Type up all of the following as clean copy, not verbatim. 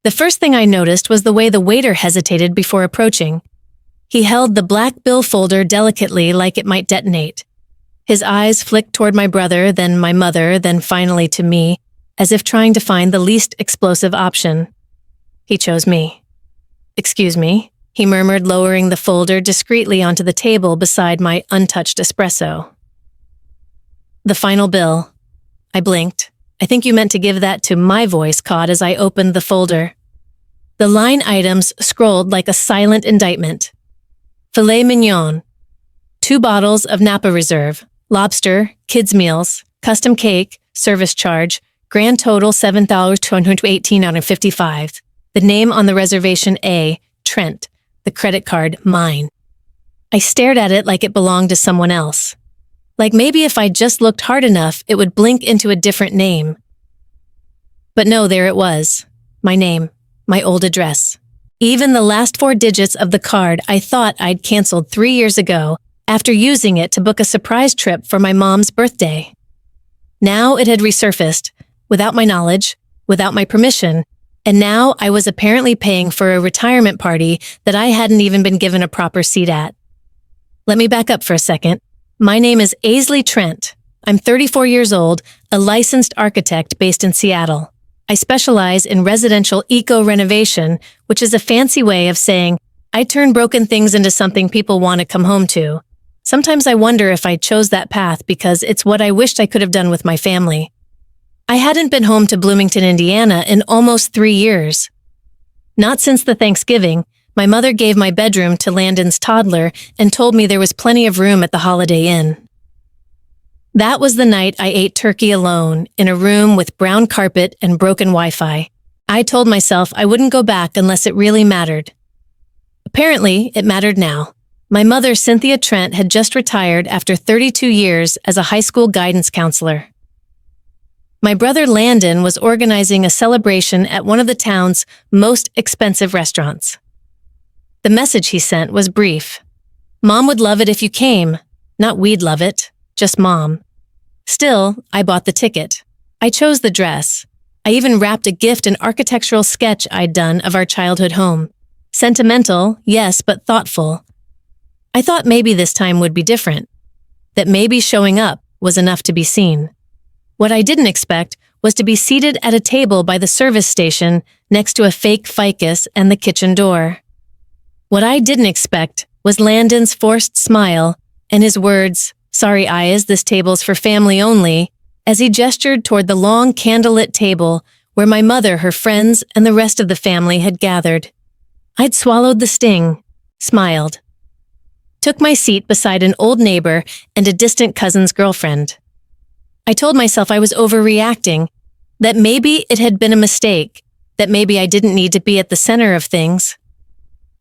The first thing I noticed was the way the waiter hesitated before approaching. He held the black bill folder delicately like it might detonate. His eyes flicked toward my brother, then my mother, then finally to me, as if trying to find the least explosive option. He chose me. "Excuse me," he murmured, lowering the folder discreetly onto the table beside my untouched espresso. "The final bill." I blinked. "I think you meant to give that to," my voice caught as I opened the folder. The line items scrolled like a silent indictment. Filet mignon, 2 bottles of Napa Reserve, lobster, kids' meals, custom cake, service charge, grand total $7,218.55. The name on the reservation A, Trent, the credit card, mine. I stared at it like it belonged to someone else. Like maybe if I just looked hard enough, it would blink into a different name. But no, there it was. My name, my old address. Even the last 4 digits of the card I thought I'd canceled 3 years ago after using it to book a surprise trip for my mom's birthday. Now it had resurfaced, without my knowledge, without my permission, and now I was apparently paying for a retirement party that I hadn't even been given a proper seat at. Let me back up for a second. My name is Aisley Trent. I'm 34 years old, a licensed architect based in Seattle. I specialize in residential eco-renovation, which is a fancy way of saying I turn broken things into something people want to come home to. Sometimes I wonder if I chose that path because it's what I wished I could have done with my family. I hadn't been home to Bloomington, Indiana in almost 3 years. Not since the Thanksgiving, my mother gave my bedroom to Landon's toddler and told me there was plenty of room at the Holiday Inn. That was the night I ate turkey alone in a room with brown carpet and broken Wi-Fi. I told myself I wouldn't go back unless it really mattered. Apparently, it mattered now. My mother, Cynthia Trent, had just retired after 32 years as a high school guidance counselor. My brother Landon was organizing a celebration at one of the town's most expensive restaurants. The message he sent was brief. "Mom would love it if you came. Not we'd love it, just Mom." Still, I bought the ticket. I chose the dress. I even wrapped a gift and architectural sketch I'd done of our childhood home. Sentimental, yes, but thoughtful. I thought maybe this time would be different. That maybe showing up was enough to be seen. What I didn't expect was to be seated at a table by the service station next to a fake ficus and the kitchen door. What I didn't expect was Landon's forced smile and his words, "Sorry, Ayaz, this table's for family only," as he gestured toward the long candlelit table where my mother, her friends, and the rest of the family had gathered. I'd swallowed the sting, smiled, took my seat beside an old neighbor and a distant cousin's girlfriend. I told myself I was overreacting, that maybe it had been a mistake, that maybe I didn't need to be at the center of things.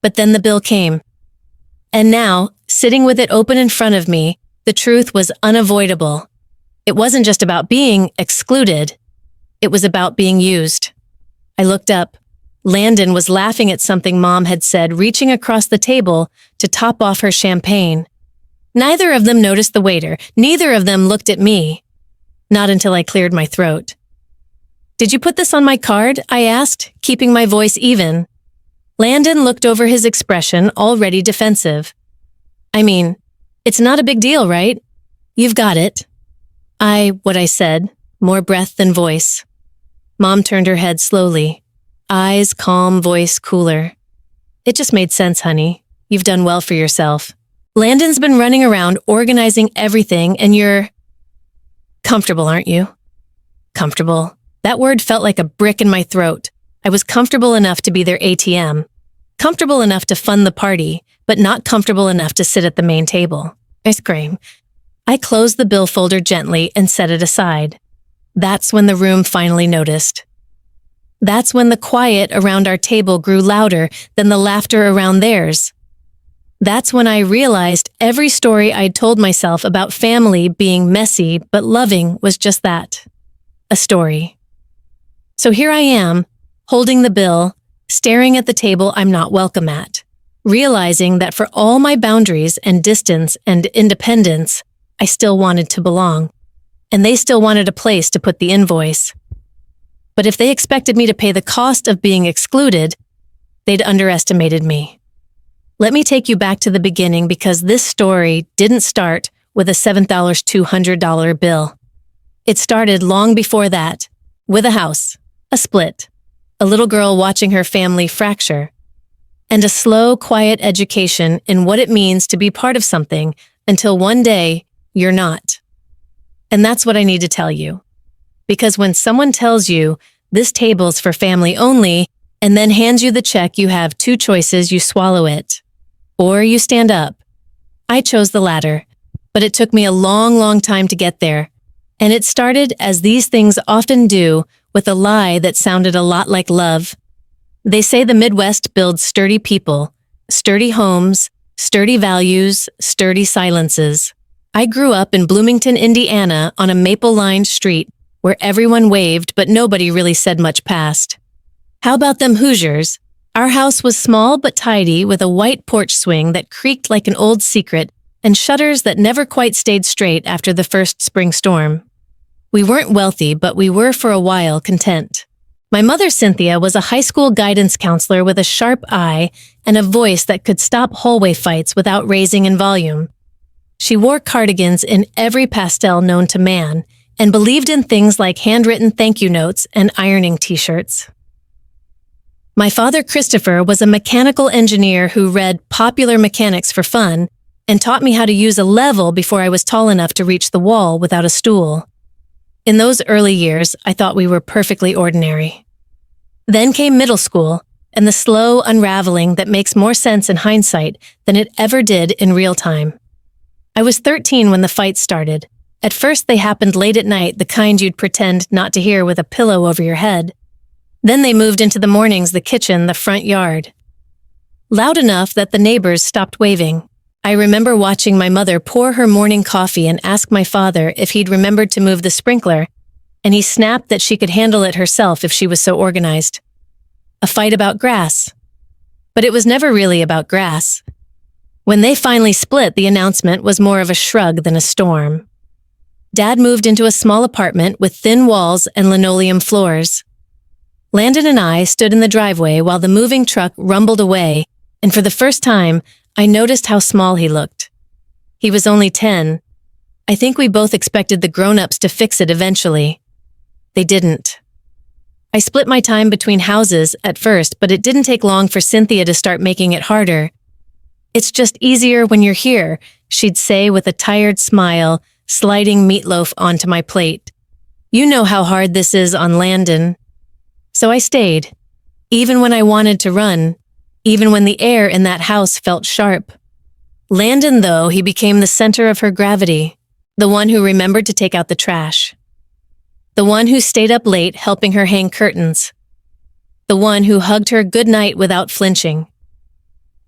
But then the bill came. And now, sitting with it open in front of me, the truth was unavoidable. It wasn't just about being excluded. It was about being used. I looked up. Landon was laughing at something Mom had said, reaching across the table to top off her champagne. Neither of them noticed the waiter. Neither of them looked at me. Not until I cleared my throat. "Did you put this on my card?" I asked, keeping my voice even. Landon looked over his expression, already defensive. "I mean, it's not a big deal, right? You've got it." What I said, more breath than voice. Mom turned her head slowly. Eyes calm, voice cooler. "It just made sense, honey. You've done well for yourself. Landon's been running around organizing everything and you're comfortable, aren't you?" Comfortable. That word felt like a brick in my throat. I was comfortable enough to be their ATM. Comfortable enough to fund the party, but not comfortable enough to sit at the main table. Ice cream. I closed the bill folder gently and set it aside. That's when the room finally noticed. That's when the quiet around our table grew louder than the laughter around theirs. That's when I realized every story I'd told myself about family being messy but loving was just that. A story. So here I am, holding the bill, staring at the table I'm not welcome at, realizing that for all my boundaries and distance and independence, I still wanted to belong. And they still wanted a place to put the invoice. But if they expected me to pay the cost of being excluded, they'd underestimated me. Let me take you back to the beginning because this story didn't start with a $7,200 bill. It started long before that, with a house, a split, a little girl watching her family fracture, and a slow, quiet education in what it means to be part of something until one day you're not. And that's what I need to tell you. Because when someone tells you this table's for family only and then hands you the check, you have two choices: you swallow it or you stand up. I chose the latter, but it took me a long, long time to get there. And it started, as these things often do, with a lie that sounded a lot like love. They say the Midwest builds sturdy people, sturdy homes, sturdy values, sturdy silences. I grew up in Bloomington, Indiana, on a maple-lined street where everyone waved but nobody really said much past. How about them Hoosiers? Our house was small but tidy, with a white porch swing that creaked like an old secret and shutters that never quite stayed straight after the first spring storm. We weren't wealthy, but we were for a while content. My mother, Cynthia, was a high school guidance counselor with a sharp eye and a voice that could stop hallway fights without raising in volume. She wore cardigans in every pastel known to man and believed in things like handwritten thank you notes and ironing t-shirts. My father, Christopher, was a mechanical engineer who read Popular Mechanics for fun and taught me how to use a level before I was tall enough to reach the wall without a stool. In those early years, I thought we were perfectly ordinary. Then came middle school and the slow unraveling that makes more sense in hindsight than it ever did in real time. I was 13 when the fights started. At first, they happened late at night, the kind you'd pretend not to hear with a pillow over your head. Then they moved into the mornings, the kitchen, the front yard. Loud enough that the neighbors stopped waving. I remember watching my mother pour her morning coffee and ask my father if he'd remembered to move the sprinkler, and he snapped that she could handle it herself if she was so organized. A fight about grass. But it was never really about grass. When they finally split, the announcement was more of a shrug than a storm. Dad moved into a small apartment with thin walls and linoleum floors. Landon and I stood in the driveway while the moving truck rumbled away, and for the first time, I noticed how small he looked. He was only 10. I think we both expected the grown-ups to fix it eventually. They didn't. I split my time between houses at first, but it didn't take long for Cynthia to start making it harder. "It's just easier when you're here," she'd say with a tired smile, sliding meatloaf onto my plate. "You know how hard this is on Landon." So I stayed, even when I wanted to run, even when the air in that house felt sharp. Landon, though, he became the center of her gravity, the one who remembered to take out the trash, the one who stayed up late helping her hang curtains, the one who hugged her good night without flinching.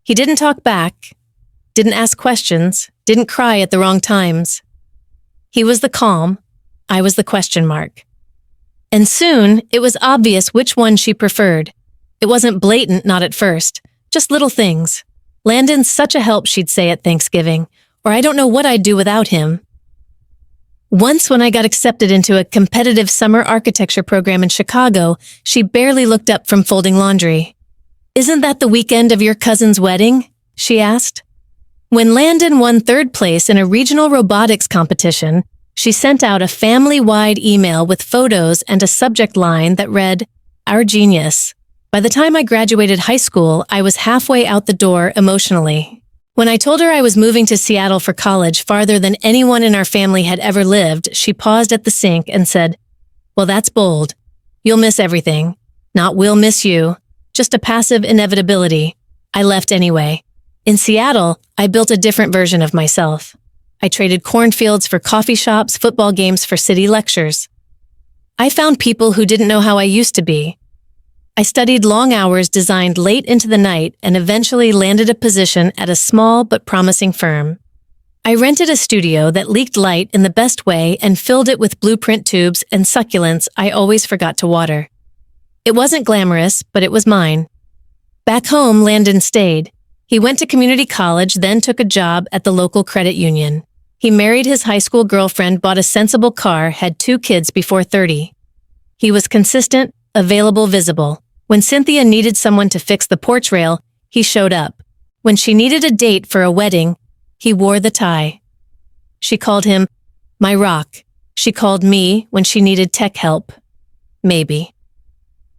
He didn't talk back, didn't ask questions, didn't cry at the wrong times. He was the calm, I was the question mark. And soon, it was obvious which one she preferred. It wasn't blatant, not at first, just little things. "Landon's such a help," she'd say at Thanksgiving, or "I don't know what I'd do without him." Once when I got accepted into a competitive summer architecture program in Chicago, she barely looked up from folding laundry. "Isn't that the weekend of your cousin's wedding?" she asked. When Landon won third place in a regional robotics competition, she sent out a family-wide email with photos and a subject line that read, "Our genius." By the time I graduated high school, I was halfway out the door emotionally. When I told her I was moving to Seattle for college, farther than anyone in our family had ever lived, she paused at the sink and said, "Well, that's bold. You'll miss everything. Not we'll miss you. Just a passive inevitability." I left anyway. In Seattle, I built a different version of myself. I traded cornfields for coffee shops, football games for city lectures. I found people who didn't know how I used to be. I studied long hours, designed late into the night, and eventually landed a position at a small but promising firm. I rented a studio that leaked light in the best way and filled it with blueprint tubes and succulents I always forgot to water. It wasn't glamorous, but it was mine. Back home, Landon stayed. He went to community college, then took a job at the local credit union. He married his high school girlfriend, bought a sensible car, had 2 kids before 30. He was consistent, available, visible. When Cynthia needed someone to fix the porch rail, he showed up. When she needed a date for a wedding, he wore the tie. She called him my rock. She called me when she needed tech help. Maybe.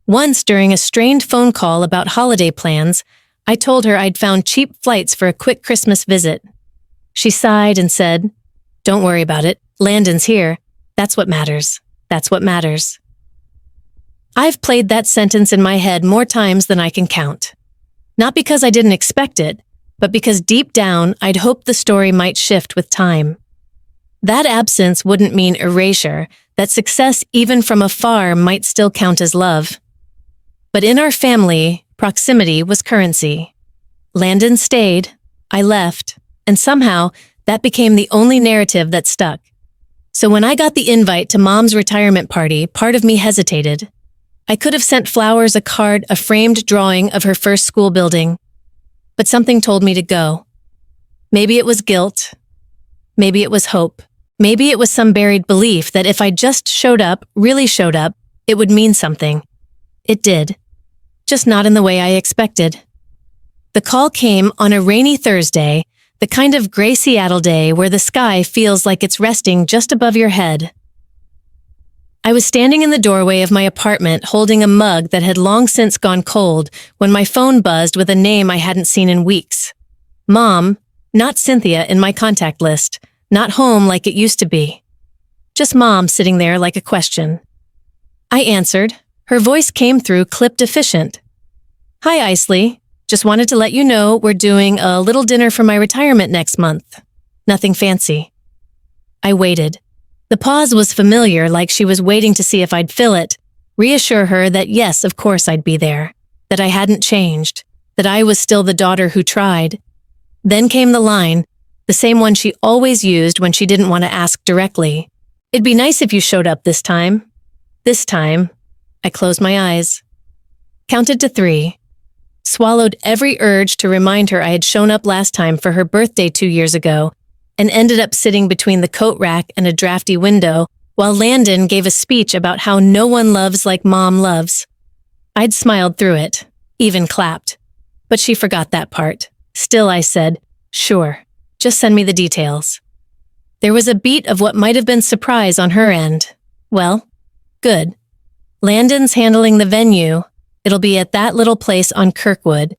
Once during a strained phone call about holiday plans, I told her I'd found cheap flights for a quick Christmas visit. She sighed and said, "Don't worry about it. Landon's here. That's what matters. That's what matters." I've played that sentence in my head more times than I can count. Not because I didn't expect it, but because deep down I'd hoped the story might shift with time. That absence wouldn't mean erasure, that success even from afar might still count as love. But in our family, proximity was currency. Landon stayed, I left, and somehow that became the only narrative that stuck. So when I got the invite to Mom's retirement party, part of me hesitated. I could have sent flowers, a card, a framed drawing of her first school building. But something told me to go. Maybe it was guilt. Maybe it was hope. Maybe it was some buried belief that if I just showed up, really showed up, it would mean something. It did. Just not in the way I expected. The call came on a rainy Thursday, the kind of gray Seattle day where the sky feels like it's resting just above your head. I was standing in the doorway of my apartment holding a mug that had long since gone cold when my phone buzzed with a name I hadn't seen in weeks. Mom, not Cynthia in my contact list, not home like it used to be. Just Mom sitting there like a question. I answered. Her voice came through clipped efficient. "Hi, Isley. Just wanted to let you know we're doing a little dinner for my retirement next month. Nothing fancy." I waited. The pause was familiar, like she was waiting to see if I'd fill it, reassure her that yes, of course I'd be there, that I hadn't changed, that I was still the daughter who tried. Then came the line, the same one she always used when she didn't want to ask directly. "It'd be nice if you showed up this time." This time, I closed my eyes, counted to 3, swallowed every urge to remind her I had shown up last time for her birthday 2 years ago, and ended up sitting between the coat rack and a drafty window while Landon gave a speech about how no one loves like Mom loves. I'd smiled through it, even clapped. But she forgot that part. Still, I said, "Sure, just send me the details." There was a beat of what might have been surprise on her end. Well, good. Landon's handling the venue. It'll be at that little place on Kirkwood.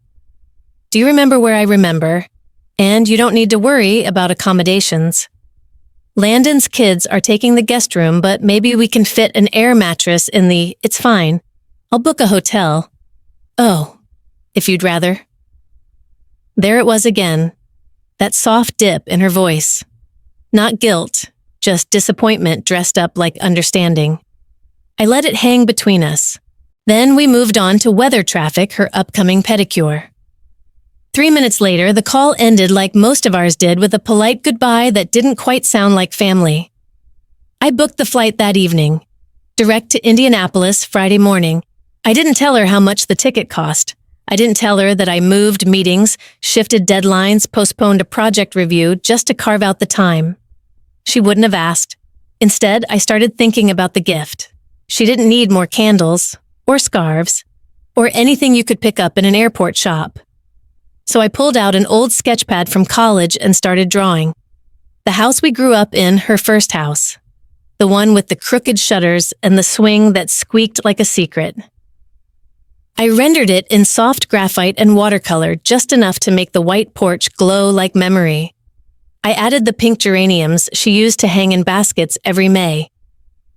Do you remember where I remember? And you don't need to worry about accommodations. Landon's kids are taking the guest room, but maybe we can fit an air mattress in the, it's fine. I'll book a hotel. Oh, if you'd rather. There it was again, that soft dip in her voice. Not guilt, just disappointment dressed up like understanding. I let it hang between us. Then we moved on to weather traffic, her upcoming pedicure. 3 minutes later, the call ended like most of ours did with a polite goodbye that didn't quite sound like family. I booked the flight that evening, direct to Indianapolis Friday morning. I didn't tell her how much the ticket cost. I didn't tell her that I moved meetings, shifted deadlines, postponed a project review just to carve out the time. She wouldn't have asked. Instead, I started thinking about the gift. She didn't need more candles, or scarves, or anything you could pick up in an airport shop. So I pulled out an old sketch pad from college and started drawing. The house we grew up in, her first house. The one with the crooked shutters and the swing that squeaked like a secret. I rendered it in soft graphite and watercolor, just enough to make the white porch glow like memory. I added the pink geraniums she used to hang in baskets every May.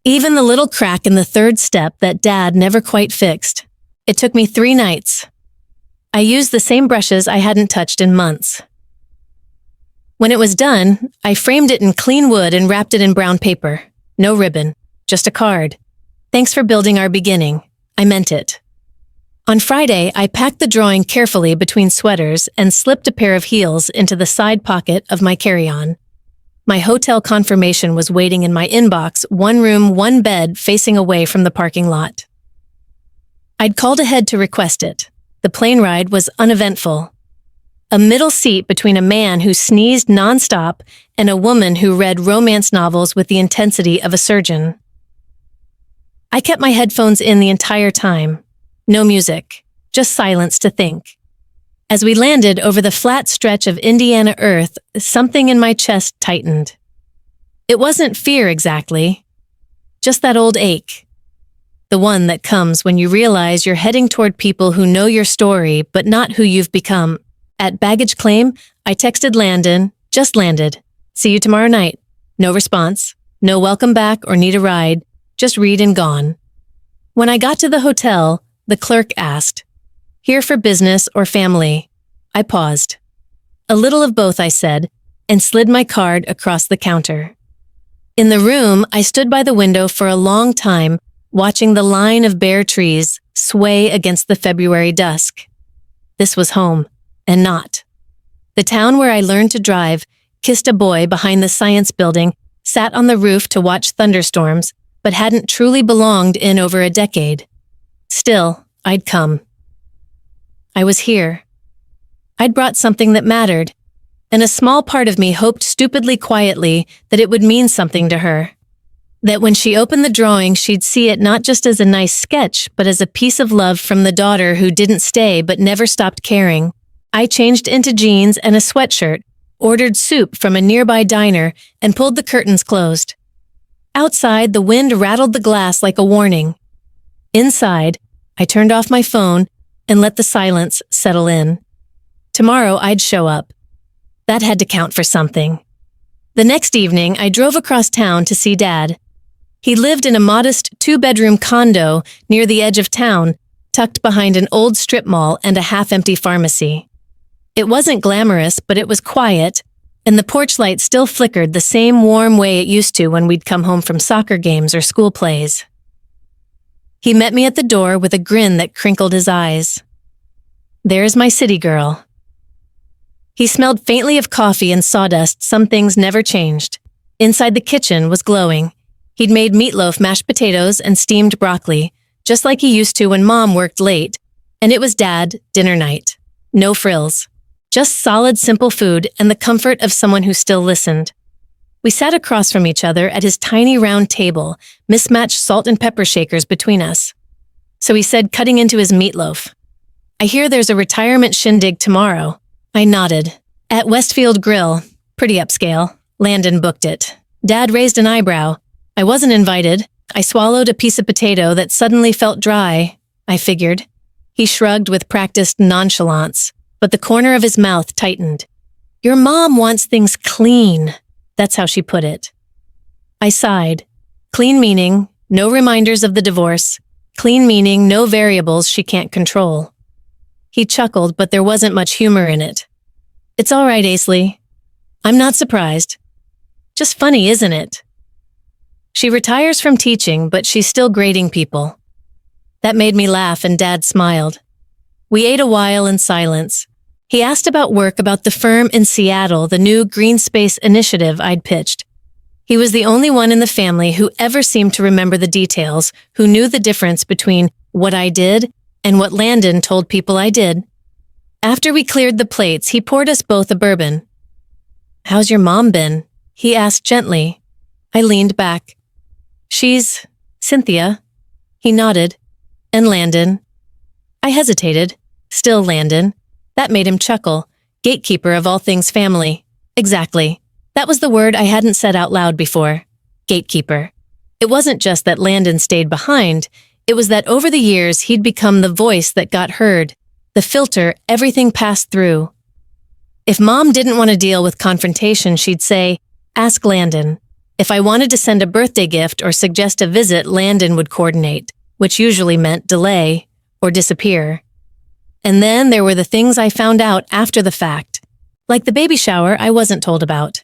Even the little crack in the third step that Dad never quite fixed. It took me 3 nights. I used the same brushes I hadn't touched in months. When it was done, I framed it in clean wood and wrapped it in brown paper. No ribbon, just a card. Thanks for building our beginning. I meant it. On Friday, I packed the drawing carefully between sweaters and slipped a pair of heels into the side pocket of my carry-on. My hotel confirmation was waiting in my inbox, 1 room, 1 bed facing away from the parking lot. I'd called ahead to request it. The plane ride was uneventful. A middle seat between a man who sneezed nonstop and a woman who read romance novels with the intensity of a surgeon. I kept my headphones in the entire time. No music, just silence to think. As we landed over the flat stretch of Indiana earth, something in my chest tightened. It wasn't fear exactly, just that old ache. The one that comes when you realize you're heading toward people who know your story but not who you've become. At baggage claim, I texted Landon, just landed. See you tomorrow night. No response, no welcome back or need a ride, just read and gone. When I got to the hotel, the clerk asked, "Here for business or family?" I paused. "A little of both," I said, and slid my card across the counter. In the room, I stood by the window for a long time, watching the line of bare trees sway against the February dusk. This was home, and not. The town where I learned to drive, kissed a boy behind the science building, sat on the roof to watch thunderstorms, but hadn't truly belonged in over a decade. Still, I'd come. I was here. I'd brought something that mattered, and a small part of me hoped stupidly quietly that it would mean something to her. That when she opened the drawing, she'd see it not just as a nice sketch, but as a piece of love from the daughter who didn't stay but never stopped caring. I changed into jeans and a sweatshirt, ordered soup from a nearby diner, and pulled the curtains closed. Outside, the wind rattled the glass like a warning. Inside, I turned off my phone and let the silence settle in. Tomorrow, I'd show up. That had to count for something. The next evening, I drove across town to see Dad. He lived in a modest 2-bedroom condo near the edge of town, tucked behind an old strip mall and a half-empty pharmacy. It wasn't glamorous, but it was quiet, and the porch light still flickered the same warm way it used to when we'd come home from soccer games or school plays. He met me at the door with a grin that crinkled his eyes. "There's my city girl." He smelled faintly of coffee and sawdust. Some things never changed. Inside the kitchen was glowing. He'd made meatloaf, mashed potatoes, and steamed broccoli, just like he used to when Mom worked late, and it was Dad, dinner night. No frills. Just solid, simple food and the comfort of someone who still listened. We sat across from each other at his tiny round table, mismatched salt and pepper shakers between us. So he said, cutting into his meatloaf, "I hear there's a retirement shindig tomorrow." I nodded. "At Westfield Grill. Pretty upscale. Landon booked it." Dad raised an eyebrow. "I wasn't invited." I swallowed a piece of potato that suddenly felt dry, I figured. He shrugged with practiced nonchalance, but the corner of his mouth tightened. "Your mom wants things clean." That's how she put it. I sighed. Clean meaning, no reminders of the divorce. Clean meaning, no variables she can't control. He chuckled, but there wasn't much humor in it. "It's all right, Aisley. I'm not surprised. Just funny, isn't it? She retires from teaching, but she's still grading people." That made me laugh, and Dad smiled. We ate a while in silence. He asked about work, about the firm in Seattle, the new green space initiative I'd pitched. He was the only one in the family who ever seemed to remember the details, who knew the difference between what I did and what Landon told people I did. After we cleared the plates, he poured us both a bourbon. "How's your mom been?" he asked gently. I leaned back. "She's Cynthia." He nodded. "And Landon." I hesitated. Still Landon. That made him chuckle. Gatekeeper of all things family. Exactly. That was the word I hadn't said out loud before. Gatekeeper. It wasn't just that Landon stayed behind. It was that over the years he'd become the voice that got heard, the filter everything passed through. If Mom didn't want to deal with confrontation, she'd say, "Ask Landon." If I wanted to send a birthday gift or suggest a visit, Landon would coordinate, which usually meant delay or disappear. And then there were the things I found out after the fact, like the baby shower I wasn't told about.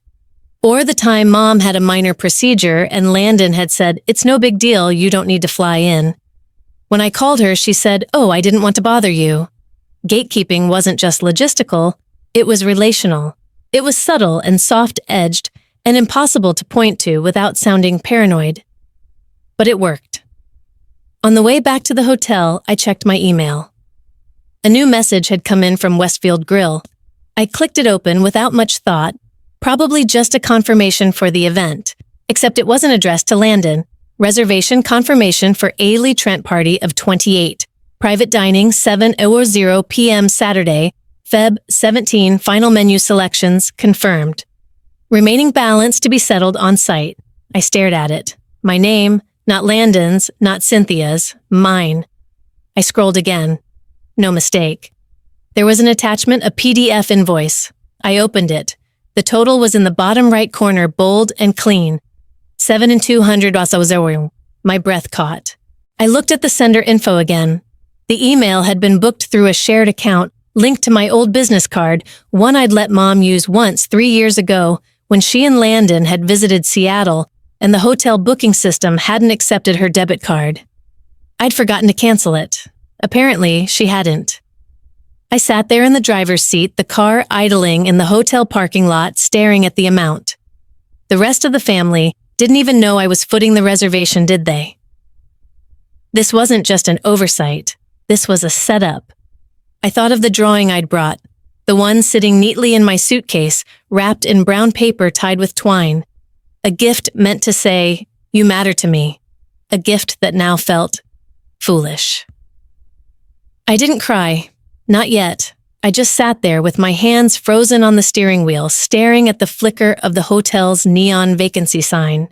Or the time Mom had a minor procedure and Landon had said, "It's no big deal, you don't need to fly in." When I called her, she said, "Oh, I didn't want to bother you." Gatekeeping wasn't just logistical, it was relational. It was subtle and soft-edged and impossible to point to without sounding paranoid. But it worked. On the way back to the hotel, I checked my email. A new message had come in from Westfield Grill. I clicked it open without much thought, probably just a confirmation for the event, except it wasn't addressed to Landon. Reservation confirmation for Ailey Trent party of 28. Private dining 7:00 p.m. Saturday, Feb 17. Final menu selections confirmed. Remaining balance to be settled on site. I stared at it. My name, not Landon's, not Cynthia's, mine. I scrolled again. No mistake. There was an attachment, a PDF invoice. I opened it. The total was in the bottom right corner, bold and clean. 7,200. My breath caught. I looked at the sender info again. The email had been booked through a shared account linked to my old business card, one I'd let Mom use once 3 years ago when she and Landon had visited Seattle and the hotel booking system hadn't accepted her debit card. I'd forgotten to cancel it. Apparently, she hadn't. I sat there in the driver's seat, the car idling in the hotel parking lot, staring at the amount. The rest of the family didn't even know I was footing the reservation, did they? This wasn't just an oversight. This was a setup. I thought of the drawing I'd brought, the one sitting neatly in my suitcase, wrapped in brown paper tied with twine. A gift meant to say, "You matter to me." A gift that now felt foolish. I didn't cry. Not yet. I just sat there with my hands frozen on the steering wheel, staring at the flicker of the hotel's neon vacancy sign.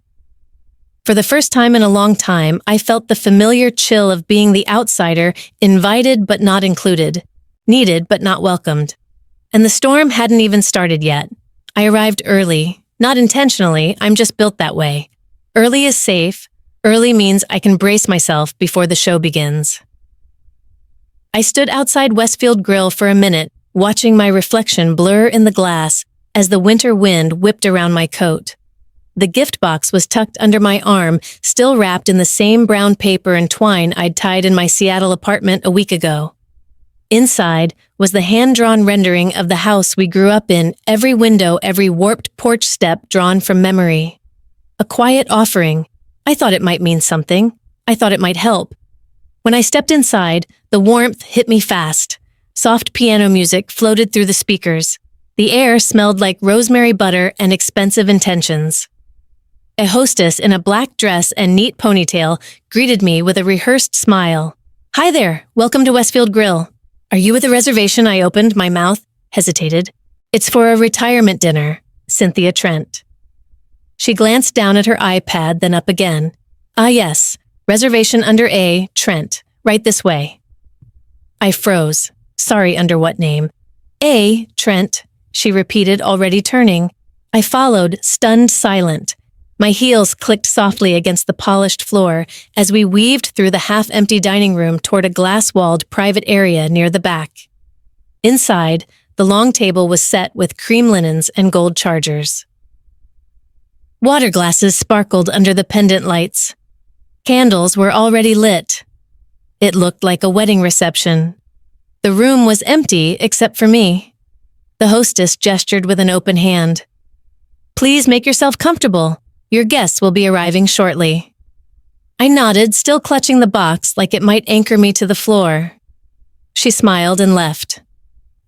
For the first time in a long time, I felt the familiar chill of being the outsider, invited but not included, needed but not welcomed. And the storm hadn't even started yet. I arrived early. Not intentionally, I'm just built that way. Early is safe. Early means I can brace myself before the show begins. I stood outside Westfield Grill for a minute, watching my reflection blur in the glass as the winter wind whipped around my coat. The gift box was tucked under my arm, still wrapped in the same brown paper and twine I'd tied in my Seattle apartment a week ago. Inside was the hand-drawn rendering of the house we grew up in, every window, every warped porch step drawn from memory. A quiet offering. I thought it might mean something. I thought it might help. When I stepped inside, the warmth hit me fast. Soft piano music floated through the speakers. The air smelled like rosemary butter and expensive intentions. A hostess in a black dress and neat ponytail greeted me with a rehearsed smile. "Hi there, welcome to Westfield Grill. Are you with a reservation?" I opened my mouth, hesitated. "It's for a retirement dinner, Cynthia Trent." She glanced down at her iPad, then up again. "Ah yes, reservation under A, Trent, right this way." I froze. Sorry, under what name? "A, Trent," she repeated, already turning. I followed, stunned, silent. My heels clicked softly against the polished floor as we weaved through the half-empty dining room toward a glass-walled private area near the back. Inside, the long table was set with cream linens and gold chargers. Water glasses sparkled under the pendant lights. Candles were already lit. It looked like a wedding reception. The room was empty except for me. The hostess gestured with an open hand. "Please make yourself comfortable. Your guests will be arriving shortly." I nodded, still clutching the box like it might anchor me to the floor. She smiled and left.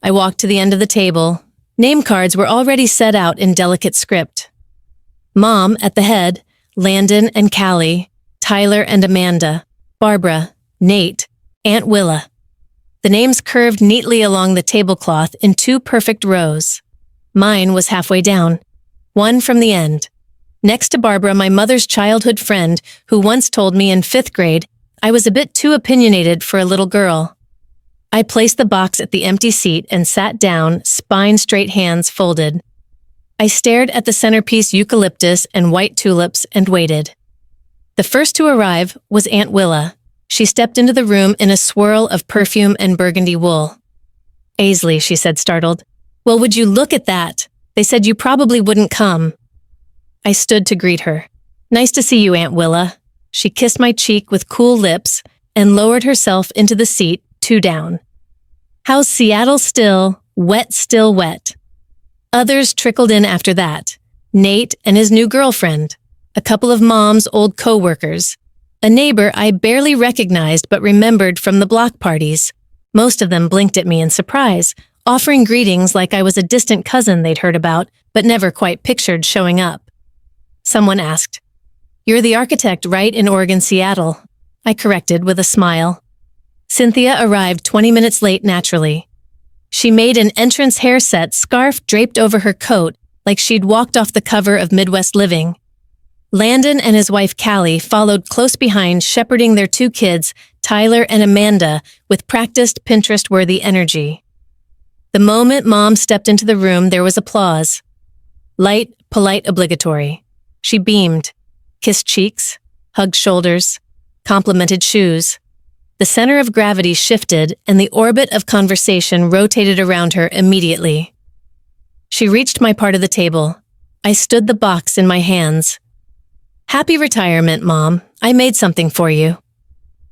I walked to the end of the table. Name cards were already set out in delicate script. Mom at the head, Landon and Callie, Tyler and Amanda, Barbara, Nate, Aunt Willa. The names curved neatly along the tablecloth in 2 perfect rows. Mine was halfway down, one from the end. Next to Barbara, my mother's childhood friend, who once told me in 5th grade I was a bit too opinionated for a little girl. I placed the box at the empty seat and sat down, spine-straight, hands folded. I stared at the centerpiece eucalyptus and white tulips and waited. The first to arrive was Aunt Willa. She stepped into the room in a swirl of perfume and burgundy wool. "Aisley," she said, startled. "Well, would you look at that? They said you probably wouldn't come." I stood to greet her. "Nice to see you, Aunt Willa." She kissed my cheek with cool lips and lowered herself into the seat, 2 down. "How's Seattle still? Wet, still wet." Others trickled in after that. Nate and his new girlfriend, a couple of Mom's old co-workers, a neighbor I barely recognized but remembered from the block parties. Most of them blinked at me in surprise, offering greetings like I was a distant cousin they'd heard about but never quite pictured showing up. Someone asked, You're the architect, right, in Oregon, Seattle? I corrected with a smile. Cynthia arrived 20 minutes late naturally. She made an entrance hair set, scarf draped over her coat like she'd walked off the cover of Midwest Living. Landon and his wife Callie followed close behind, shepherding their two kids, Tyler and Amanda, with practiced Pinterest-worthy energy. The moment Mom stepped into the room, there was applause. Light, polite, obligatory. She beamed, kissed cheeks, hugged shoulders, complimented shoes. The center of gravity shifted, and the orbit of conversation rotated around her immediately. She reached my part of the table. I stood the box in my hands. Happy retirement, Mom. I made something for you.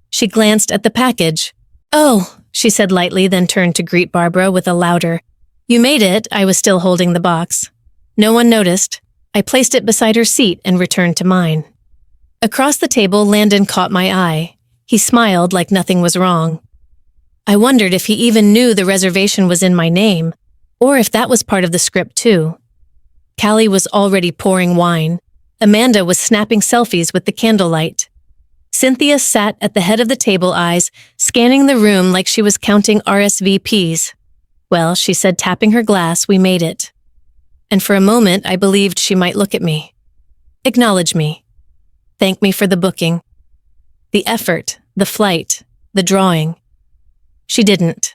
She glanced at the package. Oh, she said lightly, then turned to greet Barbara with a louder, You made it. I was still holding the box. No one noticed. I placed it beside her seat and returned to mine. Across the table, Landon caught my eye. He smiled like nothing was wrong. I wondered if he even knew the reservation was in my name, or if that was part of the script too. Callie was already pouring wine. Amanda was snapping selfies with the candlelight. Cynthia sat at the head of the table, eyes scanning the room like she was counting RSVPs. Well, she said, tapping her glass, we made it. And for a moment, I believed she might look at me. Acknowledge me. Thank me for the booking. The effort, the flight, the drawing. She didn't.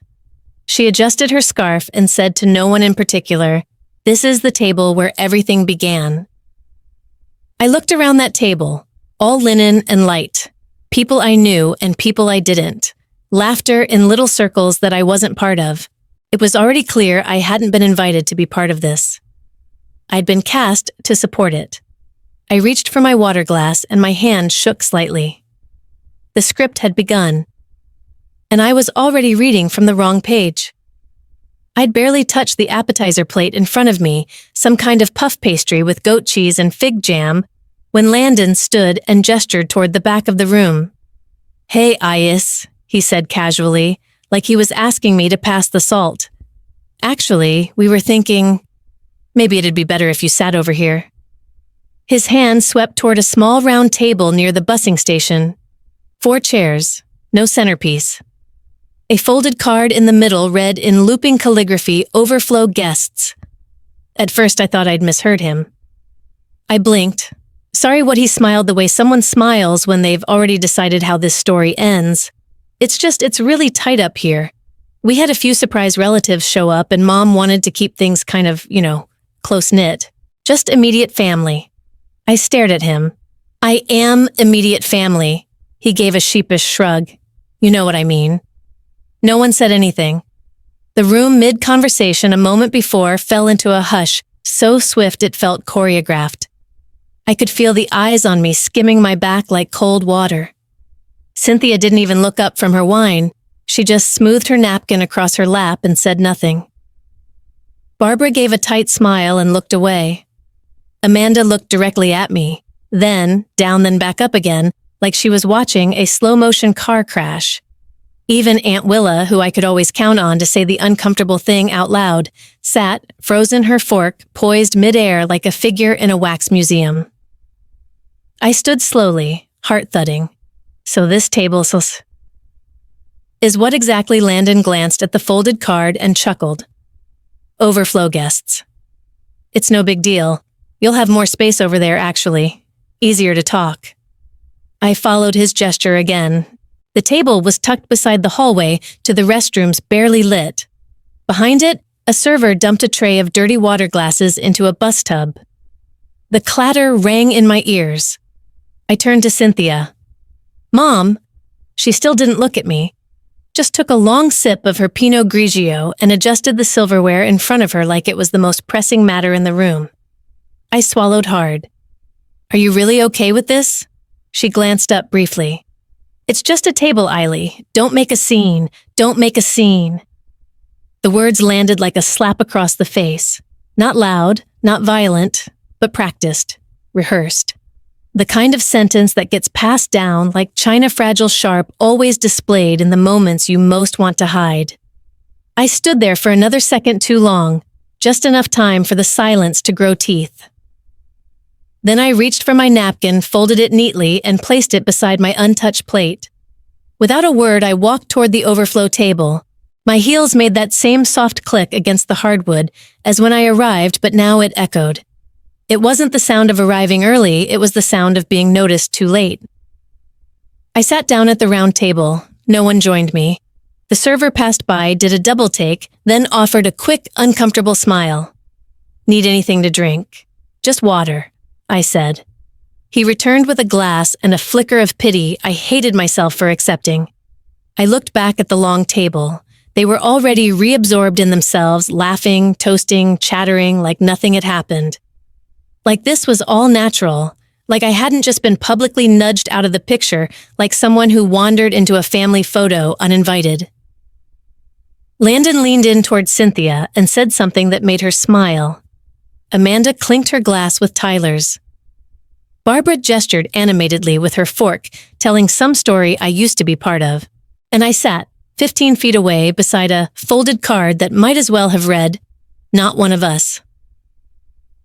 She adjusted her scarf and said to no one in particular, This is the table where everything began. I looked around that table, all linen and light. People I knew and people I didn't. Laughter in little circles that I wasn't part of. It was already clear I hadn't been invited to be part of this. I'd been cast to support it. I reached for my water glass and my hand shook slightly. The script had begun, and I was already reading from the wrong page. I'd barely touched the appetizer plate in front of me, some kind of puff pastry with goat cheese and fig jam, when Landon stood and gestured toward the back of the room. Hey, Ayes, he said casually, like he was asking me to pass the salt. Actually, we were thinking, maybe it'd be better if you sat over here. His hand swept toward a small round table near the busing station. 4 chairs, no centerpiece. A folded card in the middle read in looping calligraphy, Overflow Guests. At first I thought I'd misheard him. I blinked. Sorry what he smiled the way someone smiles when they've already decided how this story ends. It's really tight up here. We had a few surprise relatives show up and Mom wanted to keep things kind of, close-knit. Just immediate family. I stared at him. I am immediate family. He gave a sheepish shrug. You know what I mean. No one said anything. The room mid-conversation a moment before fell into a hush, so swift it felt choreographed. I could feel the eyes on me skimming my back like cold water. Cynthia didn't even look up from her wine. She just smoothed her napkin across her lap and said nothing. Barbara gave a tight smile and looked away. Amanda looked directly at me, then down, then back up again, like she was watching a slow-motion car crash. Even Aunt Willa, who I could always count on to say the uncomfortable thing out loud, sat, frozen her fork, poised midair like a figure in a wax museum. I stood slowly, heart thudding. So this table is what exactly? Landon glanced at the folded card and chuckled. Overflow guests. It's no big deal. You'll have more space over there, actually. Easier to talk. I followed his gesture again. The table was tucked beside the hallway to the restrooms, barely lit. Behind it, a server dumped a tray of dirty water glasses into a bus tub. The clatter rang in my ears. I turned to Cynthia. Mom, she still didn't look at me, just took a long sip of her Pinot Grigio and adjusted the silverware in front of her like it was the most pressing matter in the room. I swallowed hard. Are you really okay with this? She glanced up briefly. It's just a table, Eiley. Don't make a scene. Don't make a scene. The words landed like a slap across the face. Not loud, not violent, but practiced, rehearsed. The kind of sentence that gets passed down like china fragile sharp, always displayed in the moments you most want to hide. I stood there for another second too long, just enough time for the silence to grow teeth. Then I reached for my napkin, folded it neatly, and placed it beside my untouched plate. Without a word, I walked toward the overflow table. My heels made that same soft click against the hardwood as when I arrived, but now it echoed. It wasn't the sound of arriving early, it was the sound of being noticed too late. I sat down at the round table. No one joined me. The server passed by, did a double take, then offered a quick, uncomfortable smile. "Need anything to drink?" "Just water," I said. He returned with a glass and a flicker of pity I hated myself for accepting. I looked back at the long table. They were already reabsorbed in themselves, laughing, toasting, chattering like nothing had happened. Like this was all natural, like I hadn't just been publicly nudged out of the picture like someone who wandered into a family photo uninvited. Landon leaned in toward Cynthia and said something that made her smile. Amanda clinked her glass with Tyler's. Barbara gestured animatedly with her fork, telling some story I used to be part of. And I sat, 15 feet away, beside a folded card that might as well have read, "Not one of us."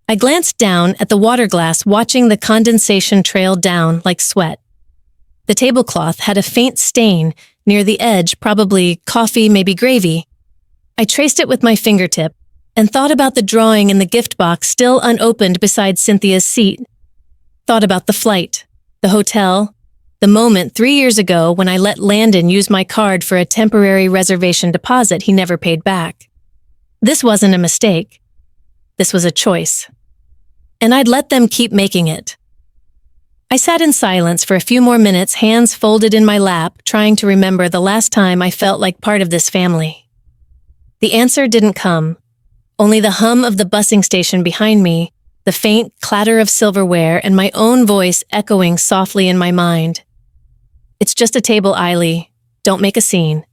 I glanced down at the water glass, watching the condensation trail down like sweat. The tablecloth had a faint stain near the edge, probably coffee, maybe gravy. I traced it with my fingertip and thought about the drawing in the gift box still unopened beside Cynthia's seat. Thought about the flight, the hotel, the moment 3 years ago when I let Landon use my card for a temporary reservation deposit he never paid back. This wasn't a mistake. This was a choice. And I'd let them keep making it. I sat in silence for a few more minutes, hands folded in my lap, trying to remember the last time I felt like part of this family. The answer didn't come, only the hum of the busing station behind me, the faint clatter of silverware, and my own voice echoing softly in my mind. "It's just a table, Eiley. Don't make a scene."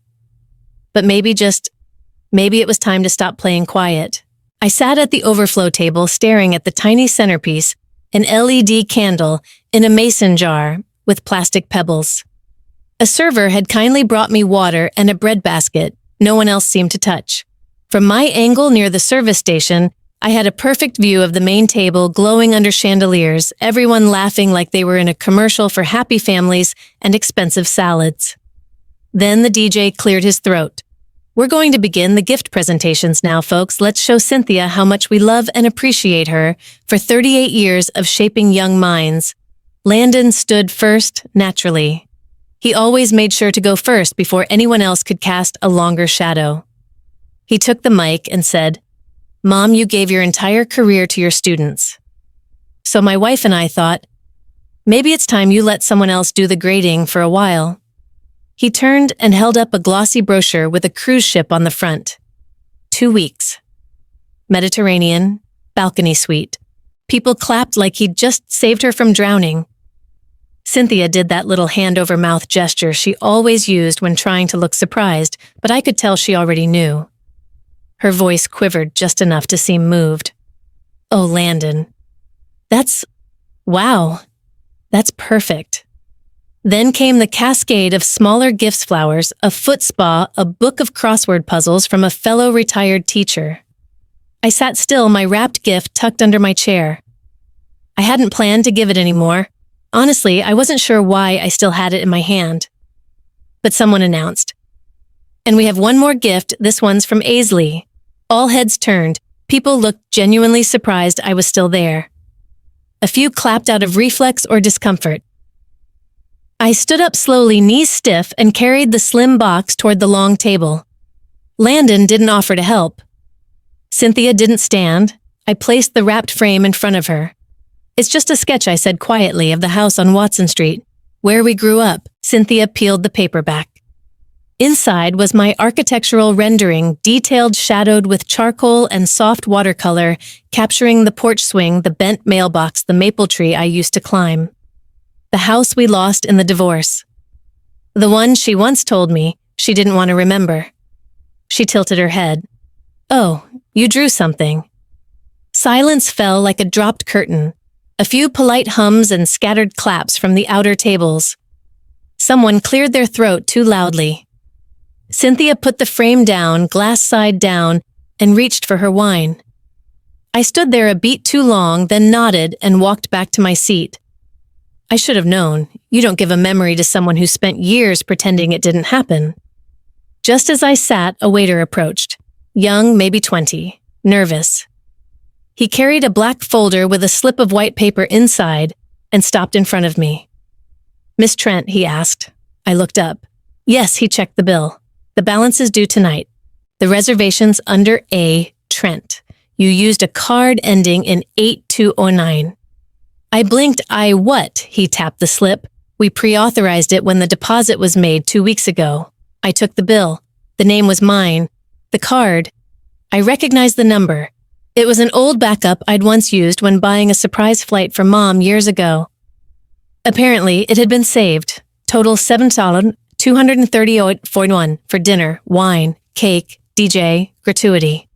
But maybe it was time to stop playing quiet. I sat at the overflow table staring at the tiny centerpiece, an LED candle in a mason jar with plastic pebbles. A server had kindly brought me water and a bread basket no one else seemed to touch. From my angle near the service station, I had a perfect view of the main table glowing under chandeliers, everyone laughing like they were in a commercial for happy families and expensive salads. Then the DJ cleared his throat. "We're going to begin the gift presentations now, folks. Let's show Cynthia how much we love and appreciate her for 38 years of shaping young minds." Landon stood first, naturally. He always made sure to go first before anyone else could cast a longer shadow. He took the mic and said, "Mom, you gave your entire career to your students." So my wife and I thought, maybe it's time you let someone else do the grading for a while. He turned and held up a glossy brochure with a cruise ship on the front. 2 weeks. Mediterranean, balcony suite. People clapped like he'd just saved her from drowning. Cynthia did that little hand-over-mouth gesture she always used when trying to look surprised, but I could tell she already knew. Her voice quivered just enough to seem moved. "Oh, Landon. Wow. That's perfect." Then came the cascade of smaller gifts, flowers, a foot spa, a book of crossword puzzles from a fellow retired teacher. I sat still, my wrapped gift tucked under my chair. I hadn't planned to give it anymore. Honestly, I wasn't sure why I still had it in my hand. But someone announced, "And we have one more gift, this one's from Aisley." All heads turned. People looked genuinely surprised I was still there. A few clapped out of reflex or discomfort. I stood up slowly, knees stiff, and carried the slim box toward the long table. Landon didn't offer to help. Cynthia didn't stand. I placed the wrapped frame in front of her. "It's just a sketch," I said quietly, "of the house on Watson Street, where we grew up." Cynthia peeled the paper back. Inside was my architectural rendering, detailed, shadowed with charcoal and soft watercolor, capturing the porch swing, the bent mailbox, the maple tree I used to climb. The house we lost in the divorce. The one she once told me she didn't want to remember. She tilted her head. "Oh, you drew something." Silence fell like a dropped curtain. A few polite hums and scattered claps from the outer tables. Someone cleared their throat too loudly. Cynthia put the frame down, glass side down, and reached for her wine. I stood there a beat too long, then nodded and walked back to my seat. I should have known. You don't give a memory to someone who spent years pretending it didn't happen. Just as I sat, a waiter approached. Young, maybe 20. Nervous. He carried a black folder with a slip of white paper inside and stopped in front of me. "Miss Trent," he asked. I looked up. Yes, he checked the bill. "The balance is due tonight. The reservation's under A. Trent. You used a card ending in 8209. I blinked. What? He tapped the slip. "We pre-authorized it when the deposit was made 2 weeks ago." I took the bill. The name was mine. The card. I recognized the number. It was an old backup I'd once used when buying a surprise flight for Mom years ago. Apparently, it had been saved. Total $7,238.41 for dinner, wine, cake, DJ, gratuity.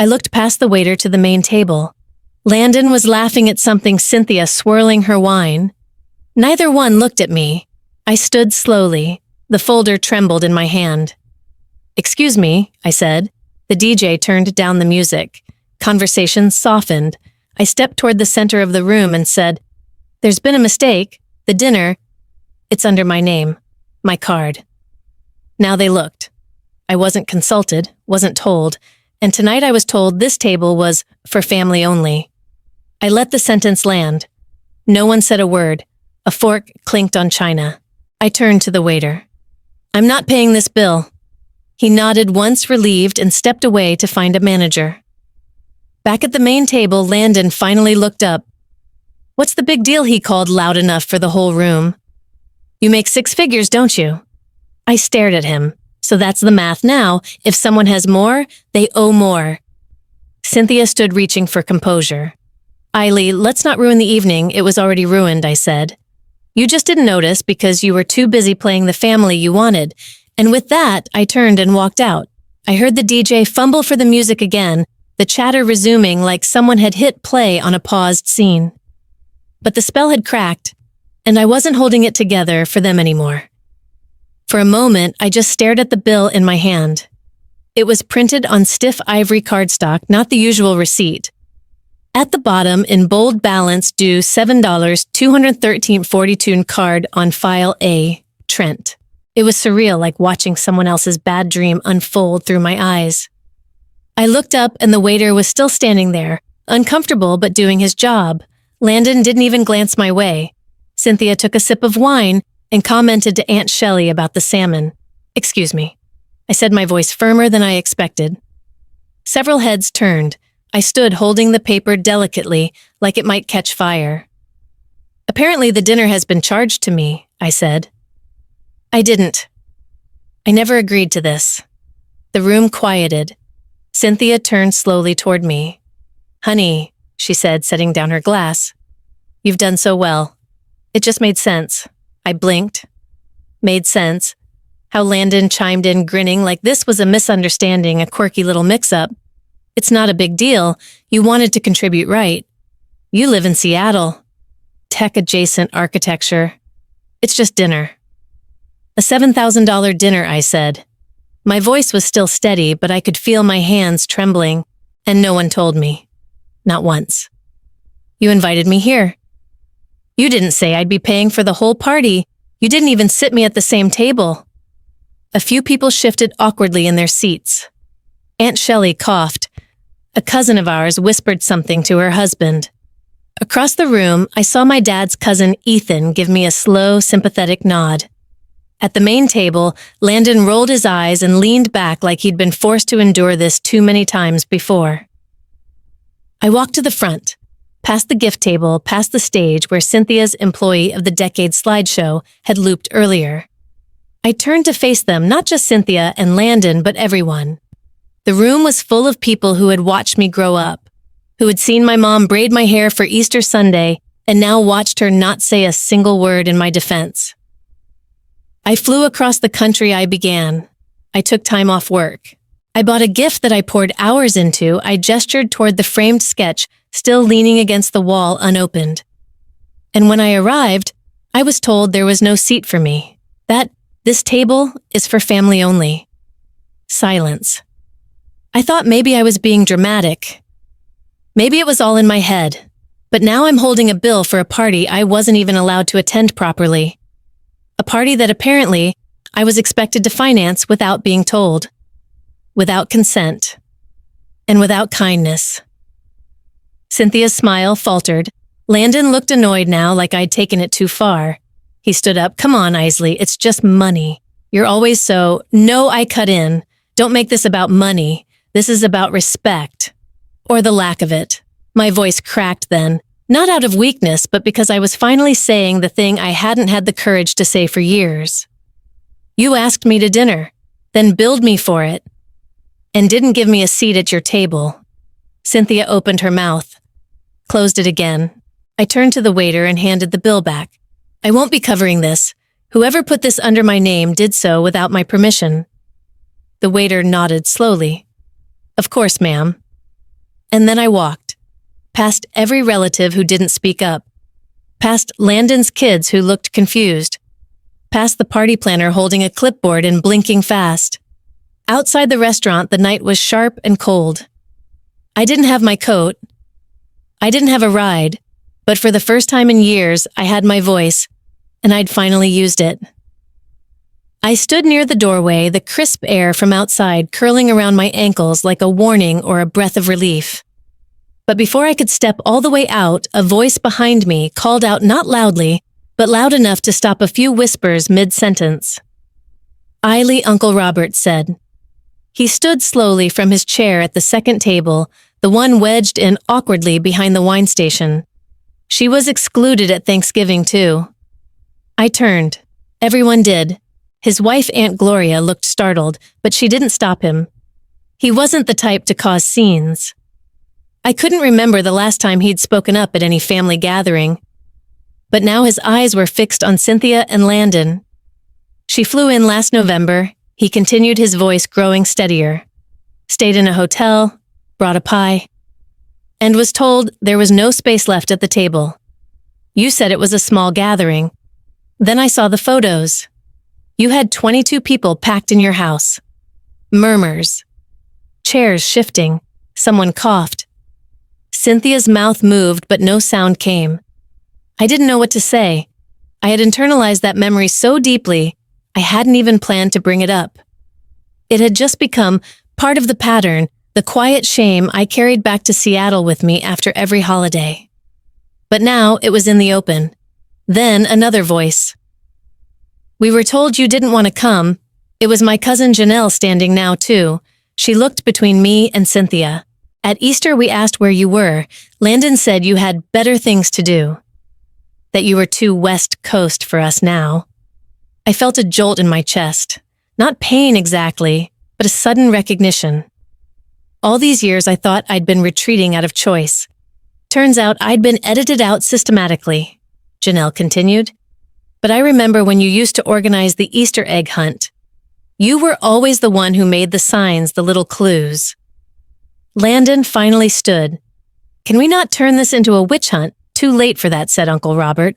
I looked past the waiter to the main table. Landon was laughing at something Cynthia swirling her wine. Neither one looked at me. I stood slowly. The folder trembled in my hand. "Excuse me," I said. The DJ turned down the music. Conversation softened. I stepped toward the center of the room and said, "There's been a mistake. The dinner, it's under my name, my card." Now they looked. I wasn't consulted, wasn't told, and tonight I was told this table was for family only. I let the sentence land. No one said a word. A fork clinked on china. I turned to the waiter. "I'm not paying this bill." He nodded once, relieved, and stepped away to find a manager. Back at the main table, Landon finally looked up. "What's the big deal?" he called loud enough for the whole room. "You make 6 figures, don't you?" I stared at him. "So that's the math now. If someone has more, they owe more." Cynthia stood reaching for composure. "Eiley, let's not ruin the evening. It was already ruined," I said. "You just didn't notice because you were too busy playing the family you wanted." And with that, I turned and walked out. I heard the DJ fumble for the music again, the chatter resuming like someone had hit play on a paused scene. But the spell had cracked, and I wasn't holding it together for them anymore. For a moment, I just stared at the bill in my hand. It was printed on stiff ivory cardstock, not the usual receipt. At the bottom, in bold balance, due $7,213.42 card on file A, Trent. It was surreal, like watching someone else's bad dream unfold through my eyes. I looked up and the waiter was still standing there, uncomfortable but doing his job. Landon didn't even glance my way. Cynthia took a sip of wine and commented to Aunt Shelley about the salmon. "Excuse me." I said, my voice firmer than I expected. Several heads turned. I stood holding the paper delicately, like it might catch fire. "Apparently the dinner has been charged to me," I said. "I didn't. I never agreed to this." The room quieted. Cynthia turned slowly toward me. "Honey," she said, setting down her glass. "You've done so well. It just made sense." I blinked. Made sense. How Landon chimed in, grinning like this was a misunderstanding, a quirky little mix-up. "It's not a big deal. You wanted to contribute, right? You live in Seattle. Tech-adjacent architecture. It's just dinner." "A $7,000 dinner," I said. My voice was still steady, but I could feel my hands trembling, and no one told me. Not once. "You invited me here. You didn't say I'd be paying for the whole party. You didn't even sit me at the same table." A few people shifted awkwardly in their seats. Aunt Shelley coughed. A cousin of ours whispered something to her husband. Across the room, I saw my dad's cousin Ethan give me a slow, sympathetic nod. At the main table, Landon rolled his eyes and leaned back like he'd been forced to endure this too many times before. I walked to the front, past the gift table, past the stage where Cynthia's Employee of the Decade slideshow had looped earlier. I turned to face them, not just Cynthia and Landon, but everyone. The room was full of people who had watched me grow up, who had seen my mom braid my hair for Easter Sunday and now watched her not say a single word in my defense. I flew across the country. I began. I took time off work. I bought a gift that I poured hours into. I gestured toward the framed sketch, still leaning against the wall unopened. And when I arrived, I was told there was no seat for me, that this table is for family only. Silence. I thought maybe I was being dramatic. Maybe it was all in my head. But now I'm holding a bill for a party I wasn't even allowed to attend properly. A party that apparently I was expected to finance without being told. Without consent. And without kindness. Cynthia's smile faltered. Landon looked annoyed now, like I'd taken it too far. He stood up. Come on, Isley, it's just money. You're always so— No, I cut in. Don't make this about money. This is about respect. Or the lack of it. My voice cracked then. Not out of weakness, but because I was finally saying the thing I hadn't had the courage to say for years. You asked me to dinner, then billed me for it, and didn't give me a seat at your table. Cynthia opened her mouth, closed it again. I turned to the waiter and handed the bill back. I won't be covering this. Whoever put this under my name did so without my permission. The waiter nodded slowly. Of course, ma'am. And then I walked, past every relative who didn't speak up, past Landon's kids who looked confused, past the party planner holding a clipboard and blinking fast. Outside the restaurant, the night was sharp and cold. I didn't have my coat. I didn't have a ride, but for the first time in years, I had my voice, and I'd finally used it. I stood near the doorway, the crisp air from outside curling around my ankles like a warning or a breath of relief. But before I could step all the way out, a voice behind me called out not loudly, but loud enough to stop a few whispers mid-sentence. Eily, Uncle Robert said. He stood slowly from his chair at the second table, the one wedged in awkwardly behind the wine station. She was excluded at Thanksgiving, too. I turned. Everyone did. His wife, Aunt Gloria, looked startled, but she didn't stop him. He wasn't the type to cause scenes. I couldn't remember the last time he'd spoken up at any family gathering. But now his eyes were fixed on Cynthia and Landon. She flew in last November. He continued, his voice growing steadier. Stayed in a hotel, brought a pie, and was told there was no space left at the table. You said it was a small gathering. Then I saw the photos. You had 22 people packed in your house. Murmurs. Chairs shifting. Someone coughed. Cynthia's mouth moved, but no sound came. I didn't know what to say. I had internalized that memory so deeply, I hadn't even planned to bring it up. It had just become part of the pattern, the quiet shame I carried back to Seattle with me after every holiday. But now it was in the open. Then another voice. We were told you didn't want to come. It was my cousin Janelle standing now, too. She looked between me and Cynthia. At Easter, we asked where you were. Landon said you had better things to do. That you were too West Coast for us now. I felt a jolt in my chest. Not pain exactly, but a sudden recognition. All these years I thought I'd been retreating out of choice. Turns out I'd been edited out systematically, Janelle continued. But I remember when you used to organize the Easter egg hunt. You were always the one who made the signs, the little clues. Landon finally stood. Can we not turn this into a witch hunt? Too late for that, said Uncle Robert.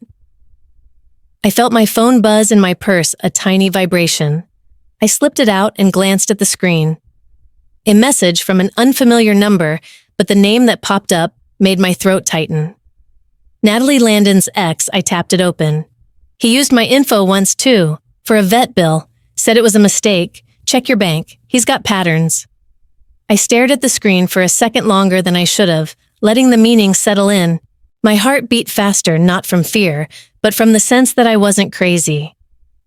I felt my phone buzz in my purse, a tiny vibration. I slipped it out and glanced at the screen. A message from an unfamiliar number, but the name that popped up made my throat tighten. Natalie Landon's ex, I tapped it open. He used my info once too, for a vet bill, said it was a mistake. Check your bank. He's got patterns. I stared at the screen for a second longer than I should have, letting the meaning settle in. My heart beat faster, not from fear, but from the sense that I wasn't crazy.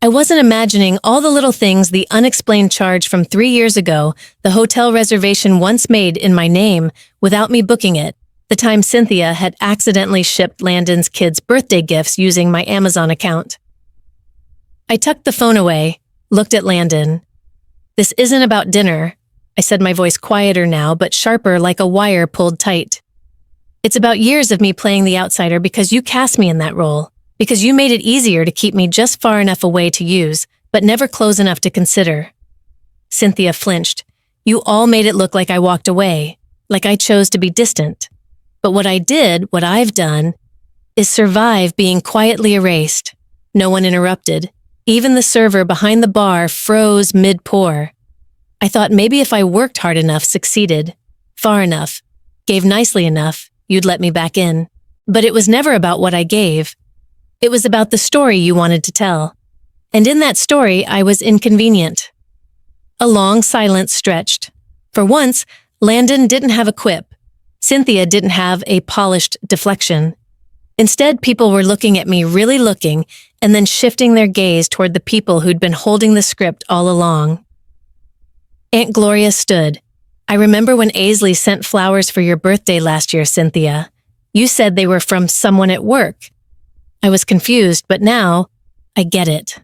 I wasn't imagining all the little things the unexplained charge from 3 years ago, the hotel reservation once made in my name, without me booking it, the time Cynthia had accidentally shipped Landon's kids' birthday gifts using my Amazon account. I tucked the phone away, looked at Landon. This isn't about dinner, I said, my voice quieter now, but sharper like a wire pulled tight. It's about years of me playing the outsider because you cast me in that role, because you made it easier to keep me just far enough away to use, but never close enough to consider. Cynthia flinched. You all made it look like I walked away, like I chose to be distant. But what I did, what I've done, is survive being quietly erased. No one interrupted. Even the server behind the bar froze mid-pour. I thought maybe if I worked hard enough, succeeded, far enough, gave nicely enough, you'd let me back in. But it was never about what I gave. It was about the story you wanted to tell. And in that story, I was inconvenient. A long silence stretched. For once, Landon didn't have a quip. Cynthia didn't have a polished deflection. Instead, people were looking at me, really looking, and then shifting their gaze toward the people who'd been holding the script all along. Aunt Gloria stood. I remember when Aisley sent flowers for your birthday last year, Cynthia. You said they were from someone at work. I was confused, but now I get it.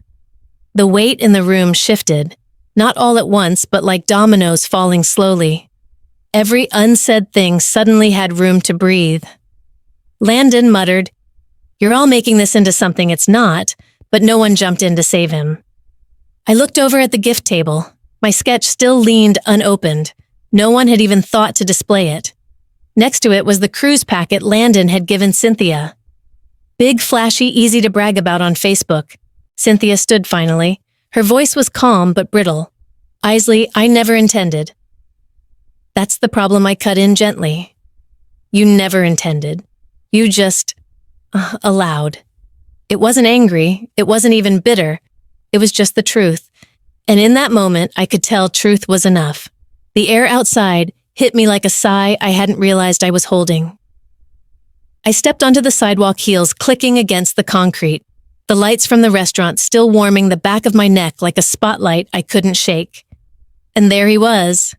The weight in the room shifted, not all at once, but like dominoes falling slowly. Every unsaid thing suddenly had room to breathe. Landon muttered, "You're all making this into something it's not," but no one jumped in to save him. I looked over at the gift table. My sketch still leaned unopened. No one had even thought to display it. Next to it was the cruise packet Landon had given Cynthia. Big, flashy, easy to brag about on Facebook. Cynthia stood finally. Her voice was calm but brittle. "Aisley, I never intended." That's the problem, I cut in gently. You never intended. You just allowed. It wasn't angry. It wasn't even bitter. It was just the truth. And in that moment, I could tell truth was enough. The air outside hit me like a sigh I hadn't realized I was holding. I stepped onto the sidewalk, heels clicking against the concrete, the lights from the restaurant still warming the back of my neck like a spotlight I couldn't shake. And there he was,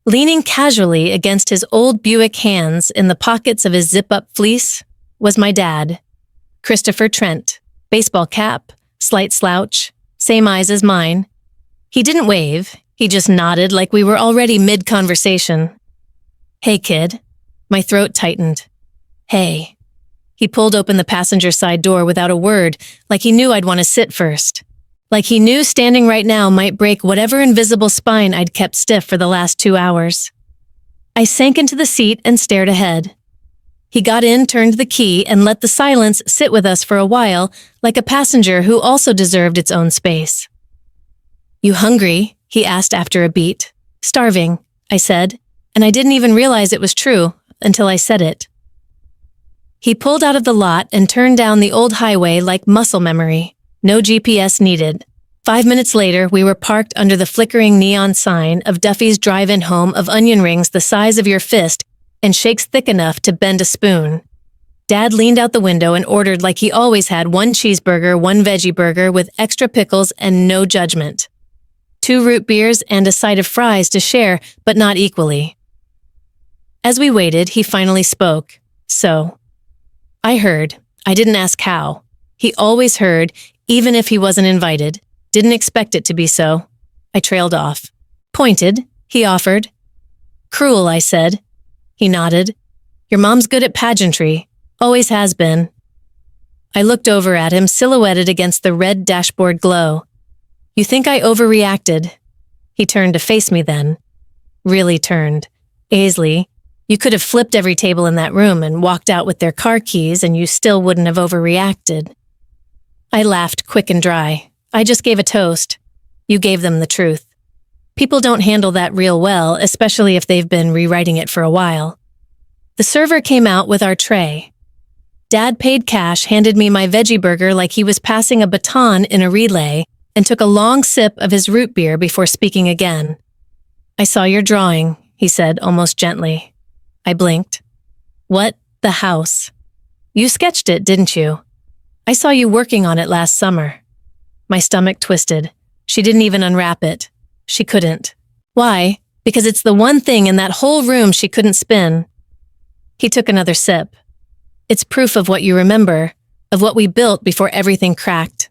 leaning casually against his old Buick, hands in the pockets of his zip-up fleece, was my dad, Christopher Trent, baseball cap, slight slouch, same eyes as mine. He didn't wave, he just nodded like we were already mid-conversation. "Hey, kid." My throat tightened. "Hey." He pulled open the passenger side door without a word, like he knew I'd want to sit first. Like he knew standing right now might break whatever invisible spine I'd kept stiff for the last 2 hours. I sank into the seat and stared ahead. He got in, turned the key, and let the silence sit with us for a while, like a passenger who also deserved its own space. "You hungry?" he asked after a beat. "Starving," I said, and I didn't even realize it was true until I said it. He pulled out of the lot and turned down the old highway like muscle memory. No GPS needed. 5 minutes later, we were parked under the flickering neon sign of Duffy's drive-in home of onion rings the size of your fist and shakes thick enough to bend a spoon. Dad leaned out the window and ordered like he always had, 1 cheeseburger, 1 veggie burger with extra pickles and no judgment. 2 root beers and a side of fries to share, but not equally. As we waited, he finally spoke. "So." I heard. I didn't ask how. He always heard, even if he wasn't invited. Didn't expect it to be so. I trailed off. "Pointed," he offered. "Cruel," I said. He nodded. "Your mom's good at pageantry. Always has been." I looked over at him, silhouetted against the red dashboard glow. "You think I overreacted?" He turned to face me then. Really turned. "Aisley, you could have flipped every table in that room and walked out with their car keys and you still wouldn't have overreacted." I laughed quick and dry. "I just gave a toast. You gave them the truth. People don't handle that real well, especially if they've been rewriting it for a while." The server came out with our tray. Dad paid cash, handed me my veggie burger like he was passing a baton in a relay, and took a long sip of his root beer before speaking again. "I saw your drawing," he said almost gently. I blinked. "What? The house? You sketched it, didn't you? I saw you working on it last summer." My stomach twisted. She didn't even unwrap it. She couldn't. Why? Because it's the one thing in that whole room she couldn't spin. He took another sip. "It's proof of what you remember, of what we built before everything cracked."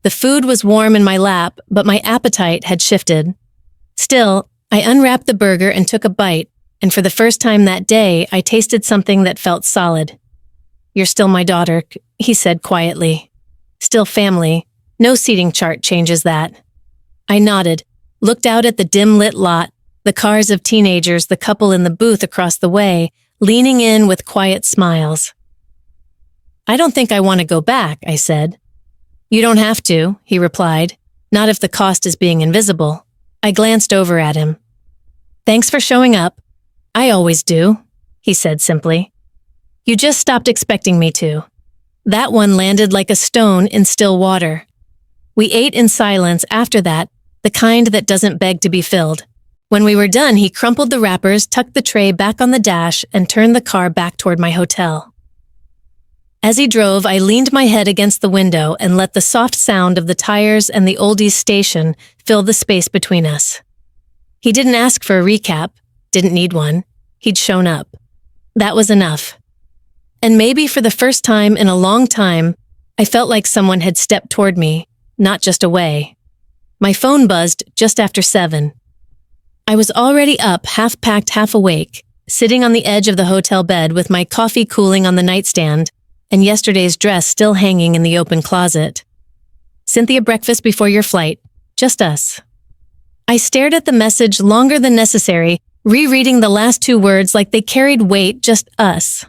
The food was warm in my lap, but my appetite had shifted. Still, I unwrapped the burger and took a bite, and for the first time that day, I tasted something that felt solid. "You're still my daughter," he said quietly. "Still family. No seating chart changes that." I nodded, looked out at the dim-lit lot, the cars of teenagers, the couple in the booth across the way, leaning in with quiet smiles. "I don't think I want to go back," I said. "You don't have to," he replied. "Not if the cost is being invisible." I glanced over at him. "Thanks for showing up. I always do, he said simply. You just stopped expecting me to. That one landed like a stone in still water. We ate in silence after that, the kind that doesn't beg to be filled. When we were done, he crumpled the wrappers, tucked the tray back on the dash, and turned the car back toward my hotel. As he drove, I leaned my head against the window and let the soft sound of the tires and the oldies station fill the space between us. He didn't ask for a recap, didn't need one. He'd shown up. That was enough. And maybe for the first time in a long time, I felt like someone had stepped toward me, not just away. My phone buzzed just after 7. I was already up, half packed, half awake, sitting on the edge of the hotel bed with my coffee cooling on the nightstand and yesterday's dress still hanging in the open closet. Cynthia, breakfast before your flight. Just us. I stared at the message longer than necessary, rereading the last 2 words like they carried weight, just us.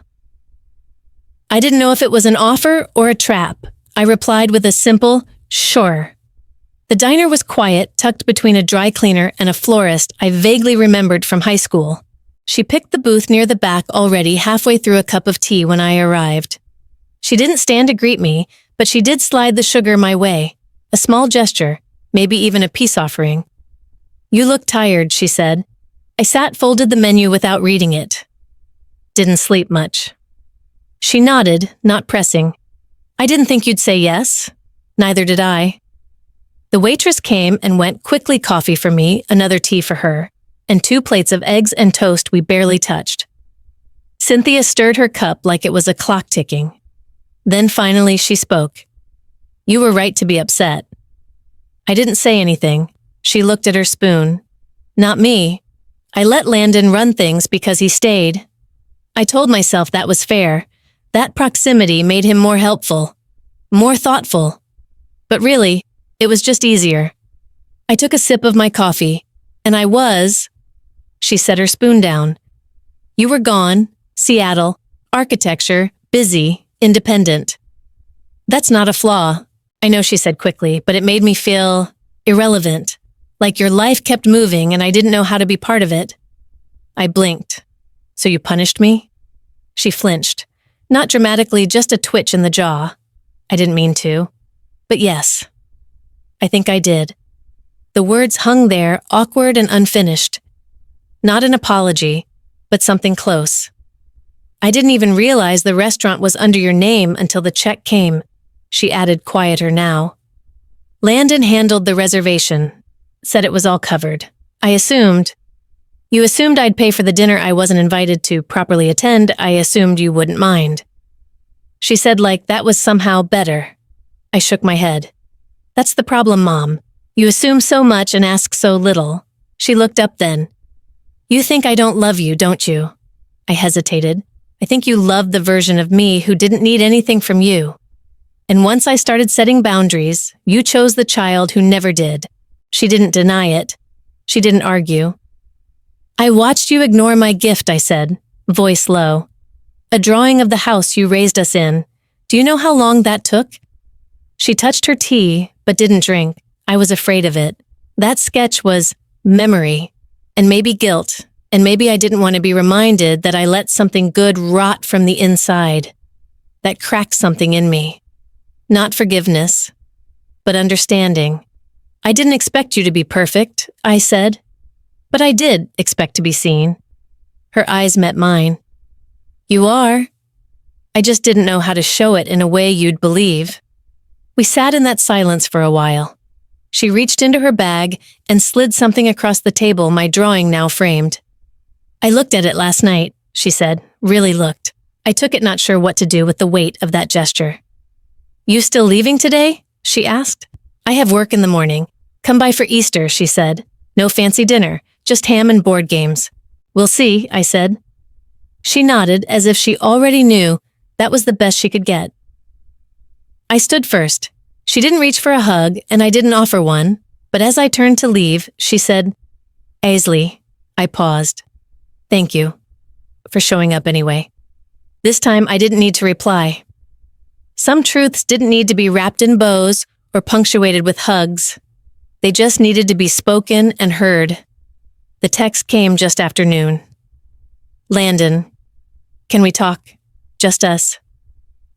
I didn't know if it was an offer or a trap. I replied with a simple, sure. The diner was quiet, tucked between a dry cleaner and a florist I vaguely remembered from high school. She picked the booth near the back already halfway through a cup of tea when I arrived. She didn't stand to greet me, but she did slide the sugar my way. A small gesture, maybe even a peace offering. You look tired, she said. I folded the menu without reading it. Didn't sleep much. She nodded, not pressing. I didn't think you'd say yes. Neither did I. The waitress came and went, quickly coffee for me, another tea for her, and 2 plates of eggs and toast we barely touched. Cynthia stirred her cup like it was a clock ticking. Then finally she spoke. You were right to be upset. I didn't say anything. She looked at her spoon. Not me. I let Landon run things because he stayed. I told myself that was fair. That proximity made him more helpful, more thoughtful. But really, it was just easier. I took a sip of my coffee, and she set her spoon down. You were gone, Seattle, architecture, busy, independent. That's not a flaw, I know, she said quickly, but it made me feel irrelevant, like your life kept moving and I didn't know how to be part of it. I blinked. So you punished me? She flinched. Not dramatically, just a twitch in the jaw. I didn't mean to. But yes, I think I did. The words hung there, awkward and unfinished. Not an apology, but something close. I didn't even realize the restaurant was under your name until the check came, she added, quieter now. Landon handled the reservation, said it was all covered. I assumed. You assumed I'd pay for the dinner I wasn't invited to properly attend. I assumed you wouldn't mind. She said like that was somehow better. I shook my head. That's the problem, Mom. You assume so much and ask so little. She looked up then. You think I don't love you, don't you? I hesitated. I think you loved the version of me who didn't need anything from you. And once I started setting boundaries, you chose the child who never did. She didn't deny it. She didn't argue. I watched you ignore my gift, I said, voice low. A drawing of the house you raised us in. Do you know how long that took? She touched her tea, but didn't drink. I was afraid of it. That sketch was memory, and maybe guilt, and maybe I didn't want to be reminded that I let something good rot from the inside, that cracked something in me. Not forgiveness, but understanding. I didn't expect you to be perfect, I said, but I did expect to be seen. Her eyes met mine. You are. I just didn't know how to show it in a way you'd believe. We sat in that silence for a while. She reached into her bag and slid something across the table my drawing now framed. I looked at it last night, she said, really looked. I took it not sure what to do with the weight of that gesture. You still leaving today? She asked. I have work in the morning. Come by for Easter, she said. No fancy dinner, just ham and board games. We'll see, I said. She nodded as if she already knew that was the best she could get. I stood first. She didn't reach for a hug, and I didn't offer one, but as I turned to leave, she said, Aisley. I paused. Thank you. For showing up anyway. This time I didn't need to reply. Some truths didn't need to be wrapped in bows or punctuated with hugs. They just needed to be spoken and heard. The text came just after noon. Landon, can we talk? Just us.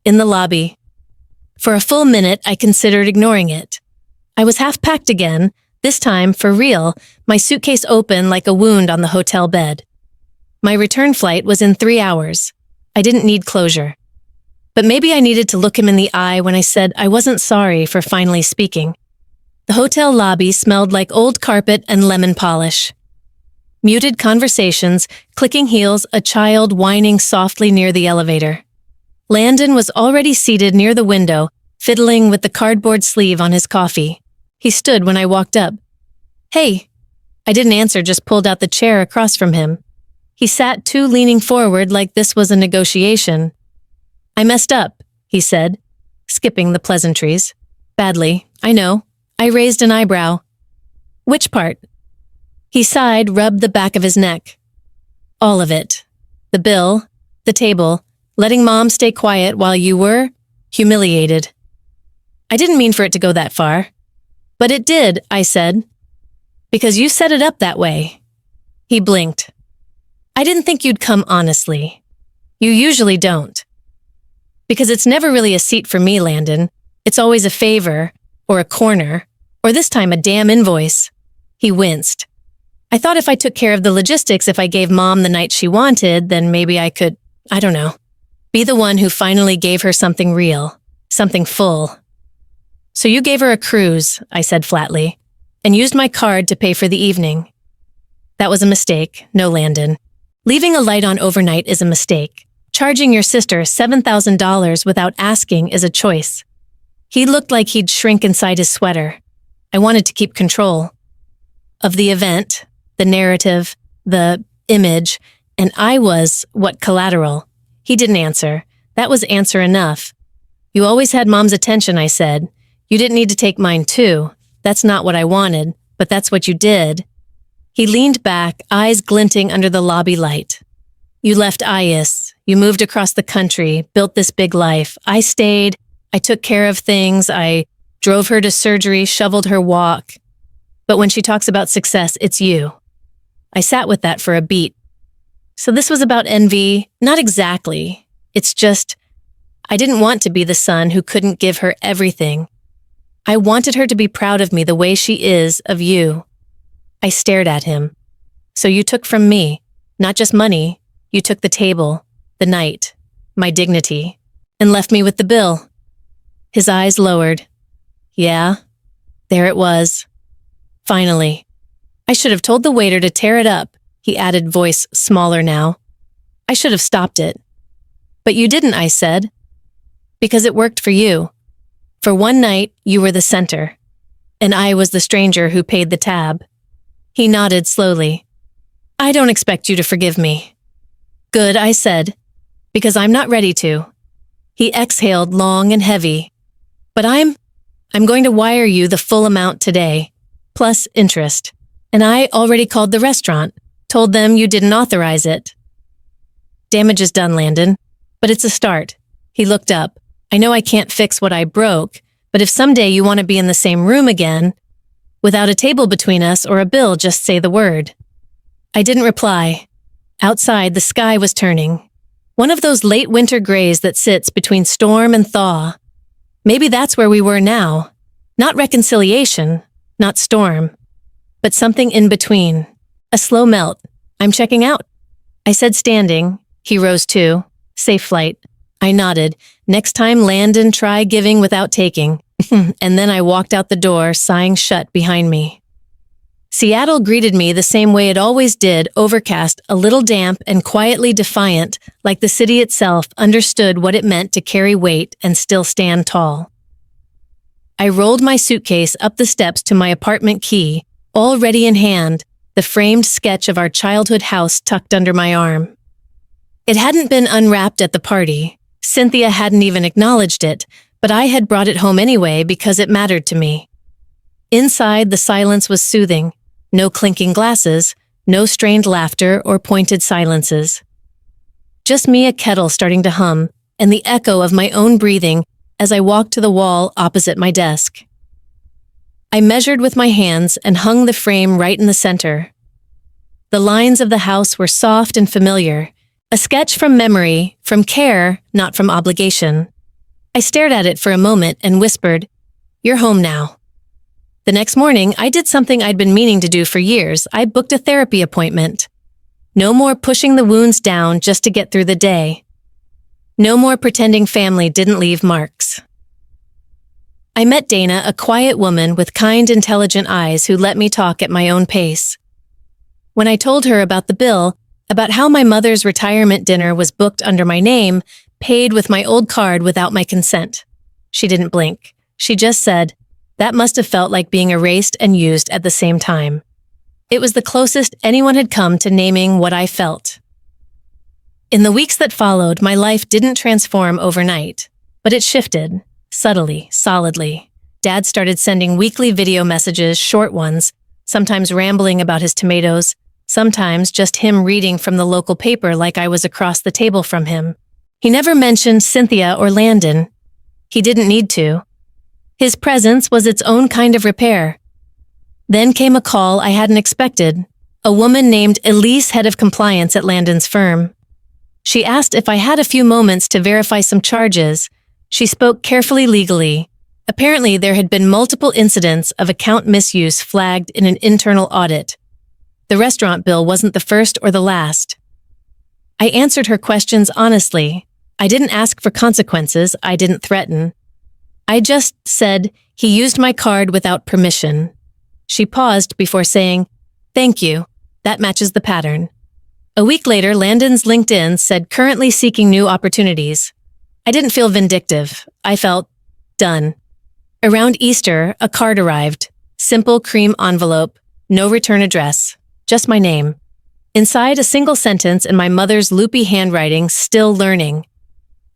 In the lobby. For a full minute, I considered ignoring it. I was half packed again, this time, for real, my suitcase open like a wound on the hotel bed. My return flight was in 3 hours. I didn't need closure. But maybe I needed to look him in the eye when I said I wasn't sorry for finally speaking. The hotel lobby smelled like old carpet and lemon polish. Muted conversations, clicking heels, a child whining softly near the elevator. Landon was already seated near the window, fiddling with the cardboard sleeve on his coffee. He stood when I walked up. Hey. I didn't answer, just pulled out the chair across from him. He sat too leaning forward like this was a negotiation. I messed up, he said, skipping the pleasantries. Badly, I know. I raised an eyebrow. Which part? He sighed, rubbed the back of his neck. All of it. The bill, the table, letting Mom stay quiet while you were humiliated. I didn't mean for it to go that far. But it did, I said. Because you set it up that way. He blinked. I didn't think you'd come honestly. You usually don't. Because it's never really a seat for me, Landon. It's always a favor, or a corner, or this time a damn invoice. He winced. I thought if I took care of the logistics, if I gave Mom the night she wanted, then maybe I could, I don't know, be the one who finally gave her something real, something full. So you gave her a cruise, I said flatly, and used my card to pay for the evening. That was a mistake, no, Landon. Leaving a light on overnight is a mistake. Charging your sister $7,000 without asking is a choice. He looked like he'd shrink inside his sweater. I wanted to keep control of the event, the narrative, the image, and I was, collateral? He didn't answer. That was answer enough. You always had Mom's attention, I said. You didn't need to take mine too. That's not what I wanted, but that's what you did. He leaned back, eyes glinting under the lobby light. You left IS. You moved across the country, built this big life. I stayed. I took care of things. I drove her to surgery, shoveled her walk. But when she talks about success, it's you. I sat with that for a beat. So this was about envy? Not exactly. It's just, I didn't want to be the son who couldn't give her everything. I wanted her to be proud of me the way she is of you. I stared at him. So you took from me, not just money, you took the table, the night, my dignity, and left me with the bill. His eyes lowered. Yeah, there it was. Finally. I should have told the waiter to tear it up, he added, voice smaller now. I should have stopped it. But you didn't, I said. Because it worked for you. For one night, you were the center, and I was the stranger who paid the tab. He nodded slowly. I don't expect you to forgive me. Good, I said, because I'm not ready to. He exhaled long and heavy. But I'm going to wire you the full amount today, plus interest. And I already called the restaurant, told them you didn't authorize it. Damage is done, Landon, but it's a start. He looked up. I know I can't fix what I broke, but if someday you want to be in the same room again, without a table between us or a bill, just say the word. I didn't reply. Outside, the sky was turning. One of those late winter grays that sits between storm and thaw. Maybe that's where we were now. Not reconciliation, not storm, but something in between. A slow melt. I'm checking out. I said standing. He rose too. Safe flight. I nodded. Next time, Landon, try giving without taking. And then I walked out the door, sighing shut behind me. Seattle greeted me the same way it always did, overcast, a little damp, and quietly defiant, like the city itself understood what it meant to carry weight and still stand tall. I rolled my suitcase up the steps to my apartment key, all ready in hand, the framed sketch of our childhood house tucked under my arm. It hadn't been unwrapped at the party. Cynthia hadn't even acknowledged it, but I had brought it home anyway because it mattered to me. Inside, the silence was soothing. No clinking glasses, no strained laughter or pointed silences. Just me, a kettle starting to hum, and the echo of my own breathing as I walked to the wall opposite my desk. I measured with my hands and hung the frame right in the center. The lines of the house were soft and familiar, A sketch from memory, from care, not from obligation. I stared at it for a moment and whispered, "You're home now." The next morning, I did something I'd been meaning to do for years. I booked a therapy appointment. No more pushing the wounds down just to get through the day. No more pretending family didn't leave marks. I met Dana, a quiet woman with kind, intelligent eyes who let me talk at my own pace. When I told her about the bill, about how my mother's retirement dinner was booked under my name, paid with my old card without my consent, she didn't blink. She just said, "That must have felt like being erased and used at the same time." It was the closest anyone had come to naming what I felt. In the weeks that followed, my life didn't transform overnight, but it shifted, subtly, solidly. Dad started sending weekly video messages, short ones, sometimes rambling about his tomatoes, sometimes just him reading from the local paper like I was across the table from him. He never mentioned Cynthia or Landon. He didn't need to. His presence was its own kind of repair. Then came a call I hadn't expected, a woman named Elise, head of compliance at Landon's firm. She asked if I had a few moments to verify some charges. She spoke carefully legally. Apparently, there had been multiple incidents of account misuse flagged in an internal audit. The restaurant bill wasn't the first or the last. I answered her questions honestly. I didn't ask for consequences. I didn't threaten. I just said, "He used my card without permission." She paused before saying, "Thank you. That matches the pattern." A week later, Landon's LinkedIn said currently seeking new opportunities. I didn't feel vindictive. I felt done. Around Easter, a card arrived. Simple cream envelope, no return address, just my name. Inside, a single sentence in my mother's loopy handwriting, "Still learning."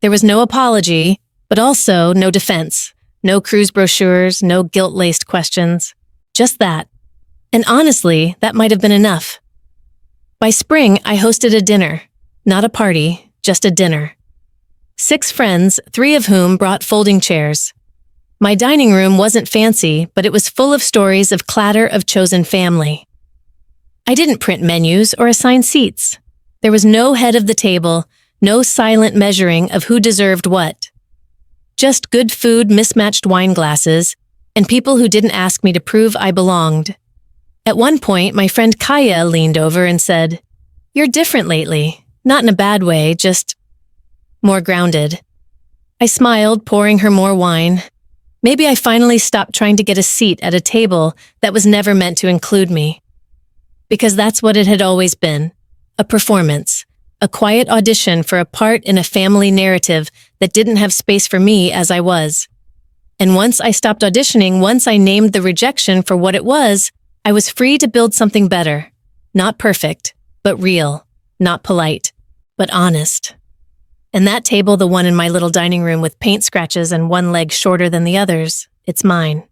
There was no apology, but also no defense. No cruise brochures, no guilt-laced questions. Just that. And honestly, that might have been enough. By spring, I hosted a dinner. Not a party, just a dinner. 6 friends, 3 of whom brought folding chairs. My dining room wasn't fancy, but it was full of stories of clatter of chosen family. I didn't print menus or assign seats. There was no head of the table, no silent measuring of who deserved what. Just good food, mismatched wine glasses, and people who didn't ask me to prove I belonged. At one point, my friend Kaya leaned over and said, "You're different lately. Not in a bad way, just more grounded." I smiled, pouring her more wine. Maybe I finally stopped trying to get a seat at a table that was never meant to include me. Because that's what it had always been. A performance. A quiet audition for a part in a family narrative that didn't have space for me as I was. And once I stopped auditioning, once I named the rejection for what it was, I was free to build something better. Not perfect, but real. Not polite, but honest. And that table, the one in my little dining room with paint scratches and one leg shorter than the others, it's mine.